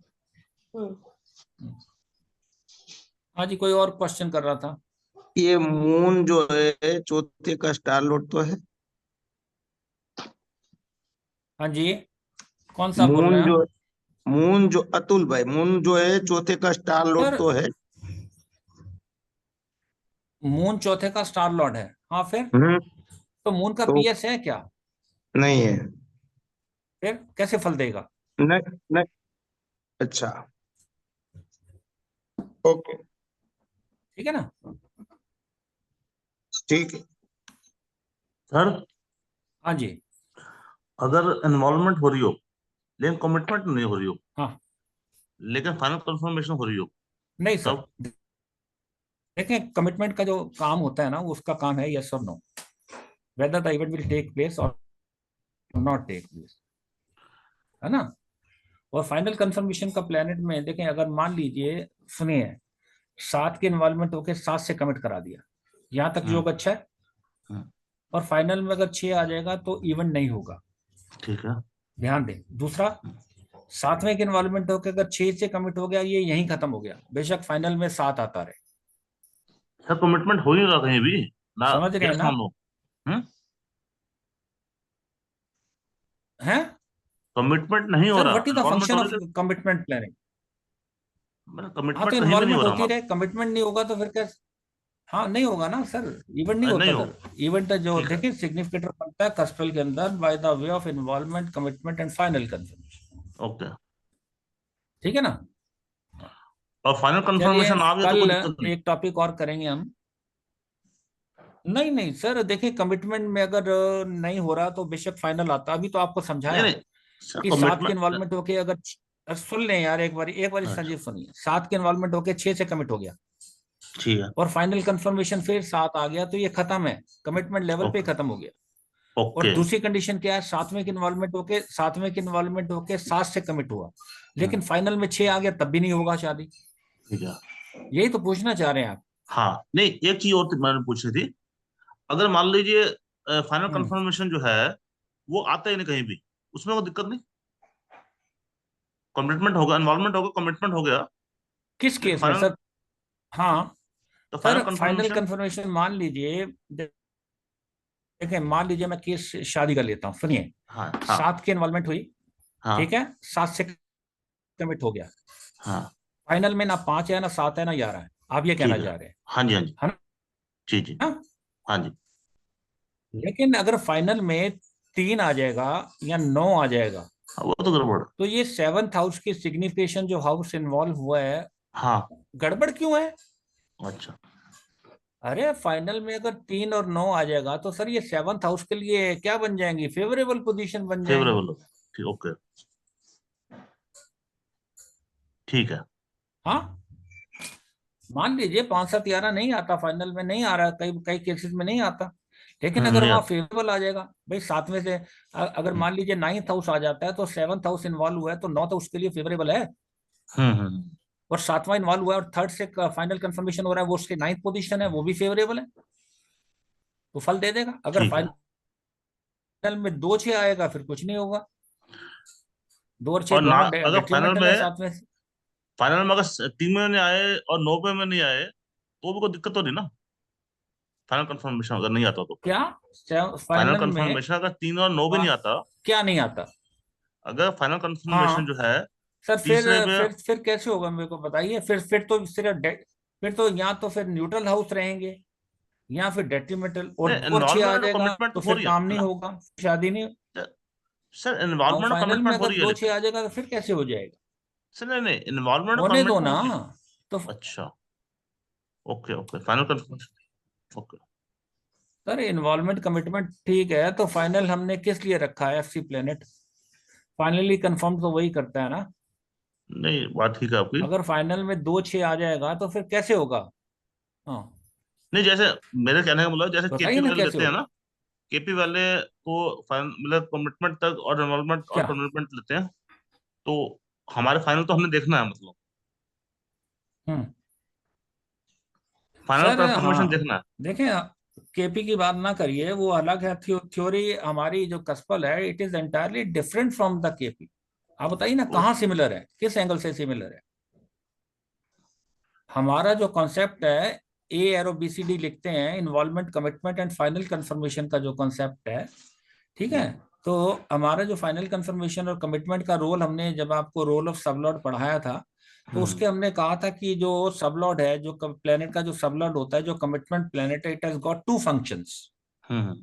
हाँ जी, कोई और क्वेश्चन कर रहा था? ये मून जो है चौथे का स्टार लॉर्ड तो है। हाँ जी, कौन सा बोल रहे हैं? मून जो अतुल भाई, मून जो है चौथे का स्टार लॉर्ड सर तो है। मून चौथे का स्टार लॉर्ड है, हाँ फिर तो मून का तो पीएस है क्या? नहीं है। फिर कैसे फल देगा? नहीं नहीं, अच्छा, ओके, ठीक है ना। ठीक है सर हाँ जी, अगर इन्वॉल्वमेंट हो रही हो लेकिन कमिटमेंट नहीं हो रही हो, हाँ, लेकिन फाइनल कंफर्मेशन हो रही हो, नहीं सर, तब देखें कमिटमेंट का जो काम होता है ना, उसका काम है यस और no, whether the event will take place और नॉट टेक प्लेस, है ना। और फाइनल कंफर्मेशन का प्लेनेट में देखें, अगर मान लीजिए, सुनिए, 7 के इन्वॉल्वमेंट होके 7 से कमिट करा दिया, यहाँ तक योग अच्छा है, और फाइनल में अगर 6 आ जाएगा तो इवेंट नहीं होगा। ठीक है। ध्यान दें। दूसरा, 7वें के इन्वॉल्वमेंट होकर अगर 6 से कमिट हो गया, ये यहीं खत्म हो गया, बेशक फाइनल में 7 आता रहे। सर कमिटमेंट हो नहीं रहा कहीं भी ना, समझ रहे हैं यस ना? मान लो। है कमिटमेंट नहीं हो सर, रहा, what is the involvement function हो ऑफ रही है, कमिटमेंट प्लानिंग? हाँ तो कमिटमेंट कहीं भी नहीं इन्वॉल्वमेंट हो रहा होती रहे, कमिटमेंट नहीं होगा तो फिर क्या? हाँ, नहीं होगा ना सर, इवेंट नहीं नहीं होता हो। सर। इवेंट जो ठीक है। देखिए सिग्निफिकेटर बनता है कस्टल के अंदर by the way of involvement, commitment and final confirmation. Okay. ठीक है ना। और फाइनल चलिए, कंफर्मेशन आ गया तो कोई कल दिक्कत नहीं। एक टॉपिक और करेंगे हम। नहीं नहीं सर, देखिए कमिटमेंट में अगर नहीं हो रहा तो बेशक फाइनल आता। अभी तो आपको नहीं समझाया नहीं सर, कि 7 के इन्वॉल्वमेंट होके अगर सुन लें यार, एक बार संजीव सुनिए, 7 के इन्वॉल्वमेंट होके 6 से कमिट हो गया, ठीक है। और फाइनल कंफर्मेशन फिर 7 आ गया, तो ये खत्म है, कमिटमेंट लेवल पे ओके। खत्म हो गया। और ओके दूसरी कंडीशन क्या है, सातवें के इन्वॉल्वमेंट होके 7 से कमिट हुआ, लेकिन फाइनल में 6 आ गया, तब भी नहीं होगा शादी। ठीक है। यही तो पूछना चाह रहे हैं आप। हाँ नहीं, एक चीज और मैंने पूछी थी, अगर मान लीजिए फाइनल हम्म। कंफर्मेशन जो है वो आता ही नहीं कहीं भी, उसमें कोई दिक्कत नहीं? कमिटमेंट होगा, इन्वॉल्वमेंट होगा, कमिटमेंट हो गया, किस लेकिन केस में फाइनल, सर? हाँ तो sir, final final confirmation. Confirmation मान लीजिए, देखिए मान लीजिए मैं केस शादी कर लेता हूँ, सुनिए। हाँ हाँ 7 की इन्वॉल्वमेंट हुई, हाँ ठीक है, 7 से कमिट हो गया, हाँ। फाइनल में ना 5 है, ना 7 है, ना 11 है, आप ये कहना ठीक है। चाह रहे हैं, हाँ जी हाँ जी। है जी जी। ना? हाँ जी। लेकिन अगर फाइनल में 3 आ जाएगा या 9 आ जाएगा, हाँ, वो तो गड़बड़ है। तो ये 7th हाउस की सिग्निफिकेशन जो हाउस इन्वॉल्व हुआ है, हाँ। गड़बड़ क्यों है? अच्छा। अरे फाइनल में अगर 3 और 9 आ जाएगा तो सर ये 7th हाउस के लिए क्या बन जाएंगी, फेवरेबल पोजीशन बन जाएंगी। फेवरेबल। ठीक, ओके। ठीक है। हाँ, मान लीजिए 5 7 11 नहीं आता, फाइनल में नहीं आ रहा, कई कई केसेस में नहीं आता, लेकिन अगर नहीं वहां आता। फेवरेबल आ जाएगा भाई, 7वें से अगर मान लीजिए 9th हाउस आ जाता है तो 7th हाउस इन्वॉल्व हुआ है तो 9th हाउस के लिए फेवरेबल है, हम्म। और 7वां इन्वॉल्व हुआ है और 3rd से फाइनल कंफर्मेशन हो रहा है, वो उसकी 9th पोजीशन है, वो भी फेवरेबल है, तो फल दे देगा। अगर ठीक है। फाइनल में 2 6 आएगा फिर कुछ नहीं होगा, 2 और 6 और ना, दोनों अगर डेट्रीमेंटल है 7वें से। फाइनल में अगर 3 में नहीं आए और 9 में नहीं आए, तो भी कोई दिक्कत तो नहीं ना? फाइनल कंफर्मेशन अगर नहीं आता तो, क्या फाइनल फाइनल में कंफर्मेशन अगर 3 और 9 भी नहीं आता, क्या नहीं आता? अगर फाइनल कंफर्मेशन हाँ जो है सर, तीसरे में। फिर कैसे होगा मेरे को बताइए, फिर तो सिर्फ फिर तो या तो फिर न्यूट्रल हाउस रहेंगे या फिर डेट्रीमेंटल, नहीं, और 6 आ इन्वॉल्वमेंट और जाएगा कमिटमेंट तो तो हो फिर रही काम नहीं है ना? होगा, शादी नहीं। सर और इन्वॉल्वमेंट और फाइनल में कमिटमेंट हो अगर रही है 2 6 लेकिन। आ जाएगा तो फिर कैसे हो जाएगा? सर नहीं नहीं, इन्वॉल्वमेंट और होने दो कमिटमेंट ना। हो रही है। तो अच्छा। Okay okay, final confirmation. Okay. Sir involvement commitment ठीक है, तो फाइनल हमने किस लिए रखा है, FC प्लेनेट फाइनली कंफर्म तो वही करता है ना। नहीं, बात ठीक है आपकी। अगर फाइनल में 2 6 आ जाएगा तो फिर कैसे होगा? हाँ नहीं, जैसे मेरे कहने का मतलब, जैसे बताइए केपी ना वाले कैसे लेते हैं होगा। ना, केपी वाले को फाइनल मतलब कमिटमेंट तक और इन्वॉल्वमेंट और क्या? कमिटमेंट लेते हैं, तो हमारे फाइनल तो हमने देखना है, मतलब हम्म। फाइनल सर कंफर्मेशन हाँ, देखना है। देखें, KP की बात ना करिए, वो अलग है, थ्योरी हमारी जो कस्पल है it is entirely different from the KP। आप बताइए ना वो कहाँ सिमिलर है, किस एंगल से सिमिलर है? हमारा जो कॉन्सेप्ट है, ARO BCD लिखते हैं, involvement commitment and final confirmation का जो कॉन्सेप्ट है, ठीक है। तो हमारा जो फाइनल कंफर्मेशन और कमिटमेंट का रोल, हमने जब आपको रोल ऑफ सबलॉर्ड पढ़ाया था, तो उसके हमने कहा था कि जो सबलॉर्ड है, जो प्लेनेट का जो सबलॉर्ड होता है, जो कमिटमेंट प्लेनेट है, इट हैज गॉट 2 फंक्शंस। हम्म।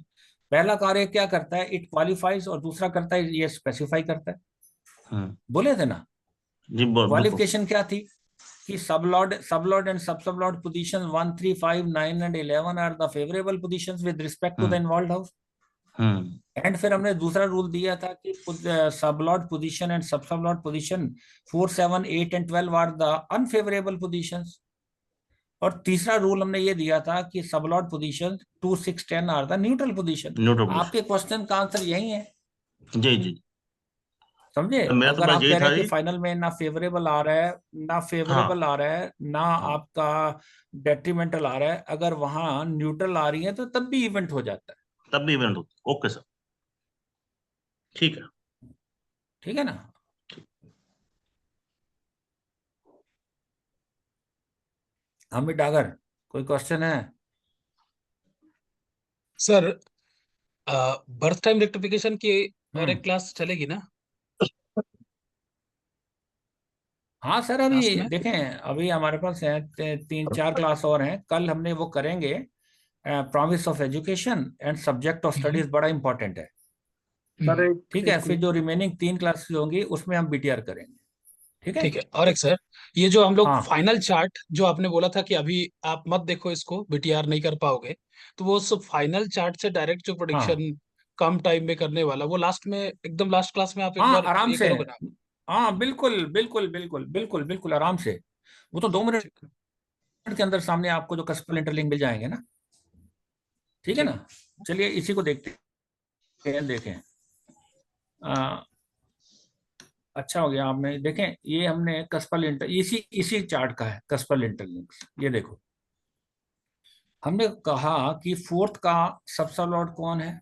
पहला कार्य क्या करता है, इट क्वालिफाइज, और दूसरा करता है ये स्पेसिफाई करता है। हम्म। बोले थे ना, जी बिल्कुल। क्वालिफिकेशन क्या थी कि sublord and sub sublord position 1 3 5 9 and 11 are the favourable positions with respect to the hmm. Involved house. Hmm. And फिर हमने दूसरा रूल दिया था कि sublord position and sub sublord position 4 7 8 and 12 are the unfavourable positions. और तीसरा रूल हमने ये दिया था कि sublord position 2 6 10 are the neutral position. Neutral position. आपके क्वेश्चन का आंसर यही है, जी जी। समझे? मेरा तो अगर बस आप यही कह रहे था हैं कि जी। फाइनल में ना फेवरेबल आ रहा है, ना हाँ फेवरेबल आ रहा है, ना हाँ। आपका डेट्रीमेंटल आ रहा है, अगर वहां न्यूट्रल आ रही है तो तब भी इवेंट हो जाता है। तब भी इवेंट होता। Okay sir. ठीक है। ठीक है ना? अमित डागर, कोई क्वेश्चन है? सर बर्थ टाइम रेक्टिफिकेशन की और हम्म। एक क्लास चलेगी ना हाँ सर, अभी लास्ट में? देखें, अभी हमारे पास है 3 4 क्लास और हैं, कल हमने वो करेंगे, promise of education and subject of hmm, studies, बड़ा इंपॉर्टेंट है। सर एक ठीक है, एक फिर जो रिमेनिंग 3 क्लासेस होंगी उसमें हम BTR करेंगे। ठीक है। ठीक है। और एक सर, ये जो हम लोग हाँ फाइनल चार्ट जो आपने बोला था कि अभी आप मत देखो इसको, बीटीआर नहीं कर पाओगे, तो वो सब फाइनल चार्ट से डायरेक्ट जो हाँ प्रोडिक्शन कम टाइम में करने वाला, वो लास्ट में एकदम लास्ट क्लास में आप एक हाँ, बार आराम ये से। करोगे ना? हाँ बिल्कुल बिल्कुल बिल्कुल बिल्कुल बिल्कुल, आराम से। वो तो 2 मिनट ठीक के अंदर सामने आपको जो कस्टमर इंटरलिंक मिल जाएंगे ना। ठीक है ठीक। ना? चलिए इसी को देखते हैं। देखें अच्छा हो गया आपने देखें, ये हमने कस्पल इंटर इसी इसी चार्ट का है, कस्पल इंटरलिंक्स। ये देखो, हमने कहा कि फोर्थ का सबसोलॉर्ड कौन है,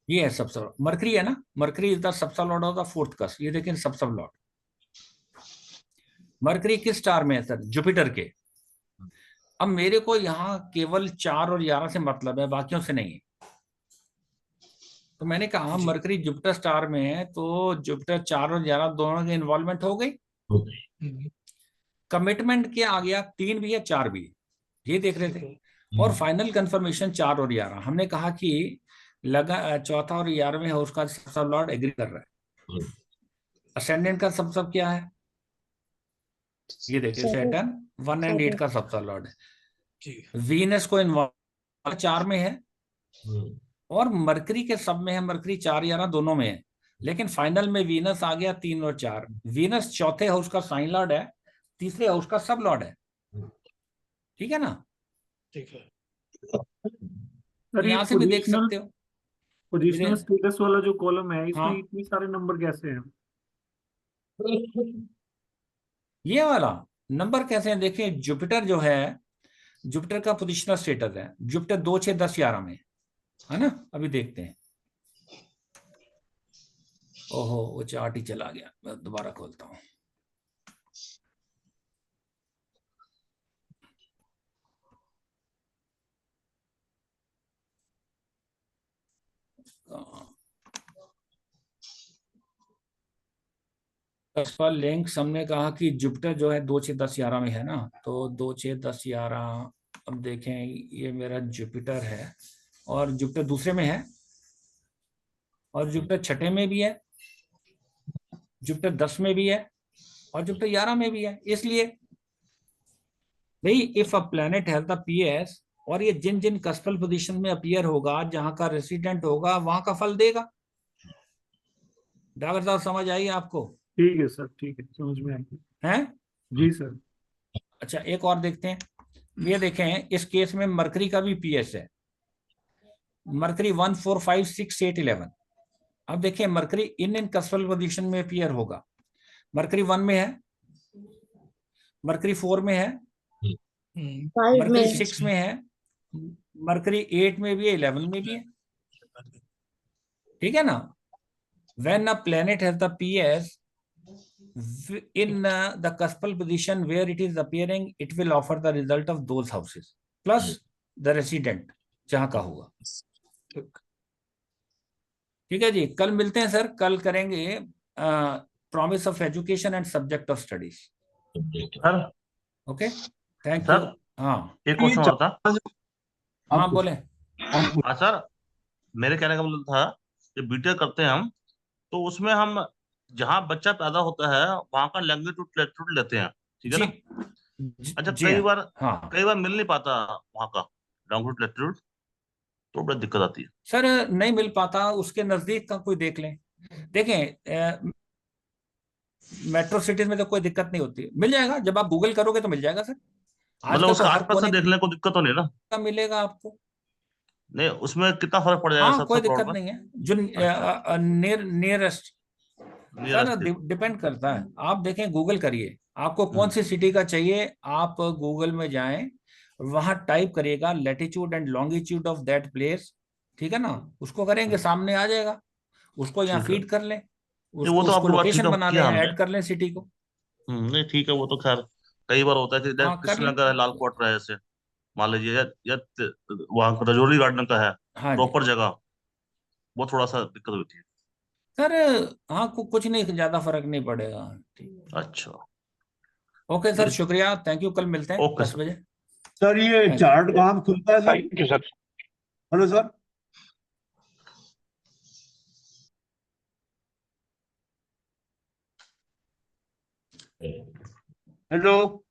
ये है सबसोलॉर्ड, मरकरी है ना, Mercury is the sublord of the fourth cusp. ये देखें सबसोलॉर्ड, मरकरी किस स्टार में है सर? जुपिटर के। अब मेरे को यहाँ केवल 4 और 11 से मतलब है, बाकियों से नहीं है। तो मैंने कहा मरकरी जुपिटर स्टार में है, तो जुपिटर 4 और 11 दोनों की इन्वॉल्वमेंट हो गई। कमिटमेंट क्या आ गया? 3 भी है 4 भी है, ये देख रहे थे। और फाइनल कंफर्मेशन 4 और 11। हमने कहा कि लगा चौथा और 11वें हाउस का सब लॉर्ड एग्री कर रहा है। असेंडेंट का सब क्या है? ये देखिए सैटर्न 1 और 8 का सब लॉर्ड है। वीनस को इन्वॉल्व 4 में है, और मरकरी के सब में है, मरकरी 4 11 दोनों में है। लेकिन फाइनल में वीनस आ गया 3 और 4। वीनस चौथे हाउस का साइन लॉर्ड है, तीसरे हाउस का सब लॉर्ड है। ठीक है ना? ठीक है सर, ये यहां से भी देख सकते हो। पोजिशनल स्टेटस वाला जो कॉलम है, इसमें हाँ, इतने सारे नंबर कैसे हैं? ये वाला नंबर कैसे हैं? देखिए, जुपिटर जो है, जुपिटर का पोजिशनल स्टेटस है, जुपिटर 2 6 10 11 में है ना। अभी देखते हैं। ओहो, वो चार्ट ही चला गया, मैं दोबारा खोलता हूं। पर लिंक्स हमने कहा कि जुपिटर जो है 2 6 10 11 में है ना, तो 2 6 10 11। अब देखें, ये मेरा जुपिटर है, और जुपिटर दूसरे में है, और जुपिटर छठे में भी है, जुपिटर 10 में भी है, और जुपिटर 11 में भी है। इसलिए भाई, if a planet has the PS, और ये जिन जिन कस्पल पोजीशन में अपीयर होगा, जहां का रेसिडेंट होगा, वहां का फल देगा। डॉक्टर साहब समझ आई आपको? ठीक है सर, ठीक है, समझ में आ गया। है जी सर। अच्छा, एक और देखते हैं। ये देखें, इस केस में मरकरी का भी पीएस है, मरकरी 1 4 5 6 8 11। अब देखिए, मरकरी इन कस्पल पोजीशन में अपीयर होगा। मरकरी 1 में है, मरकरी 4 में है, 5 मरकरी में 6 में है, मरकरी 8 में भी है, 11 में भी है। ठीक है ना? when a planet has the PS in the cuspal position where it is appearing, it will offer the result of those houses plus the resident जहां का होगा। ठीक है जी, कल मिलते हैं सर। कल करेंगे promise of education and subject of studies. Sir okay, thank you. Sir हाँ एक क्वेश्चन और था। हाँ, बोले। हाँ सर, मेरे कहने का मतलब था कि बीटेक करते हैं हम, तो उसमें हम जहाँ बच्चा पैदा होता है वहां का लैंग्वेज लैटिट्यूड लेते हैं, ठीक है जी ना? अच्छा, जी हाँ हाँ कई बार मिल नहीं पाता वहाँ का लैंग्वेज लैटिट्यूड, तो बड़ी दिक्कत आती है। सर, नहीं मिल पाता, उसके नजदीक का कोई देख लें। देखें, मेट्रो सिटीज में तो कोई दिक्कत नहीं होती, मिल जाएगा। जब आप गूगल करोगे तो मिल जाएगा सर। मतलब आजकल तो उसके हर आसपास से कोने देख लें, कोई दिक्कत तो नहीं ना? का मिलेगा आपको। नहीं, उसमें कितना फर्क पड़ जाएगा हाँ, कोई सबसे दिक्कत प्लॉट में? नहीं है। जो अच्छा, नियरेस्ट सर, नियरेस्ट। डिपेंड करता है। आप देखें, गूगल करिए, आपको कौन सी सिटी का चाहिए, आप गूगल में जाएं, वहां टाइप करिएगा latitude and longitude of that place. ठीक है ना? उसको करेंगे, सामने आ जाएगा। उसको यहाँ ठीक है। फीड कर लें, नहीं, वो तो उसको आपकी बात ठीक लोकेशन है, बना लें, किया हमने। ऐड कर लें सिटी को। नहीं ठीक है, वो तो खैर कई बार होता है कि हाँ, कर लें। कृष्णनगर है, लाल क्वार्टर है, ऐसे मान लीजिए, या वहाँ रजौरी गार्डन का है, हाँ जी प्रॉपर जगह, वो थोड़ा सा दिक्कत होती है। सर। हाँ, कुछ नहीं, ज्यादा फर्क नहीं पड़ेगा। ठीक। अच्छा। ओके सर, शुक्रिया, थैंक यू। कल मिलते हैं ओके 10 सर। बजे। सर, ये थैंक यू। चार्ट कहाँ खुलता है sir? Thank you sir. Hello sir. Hello.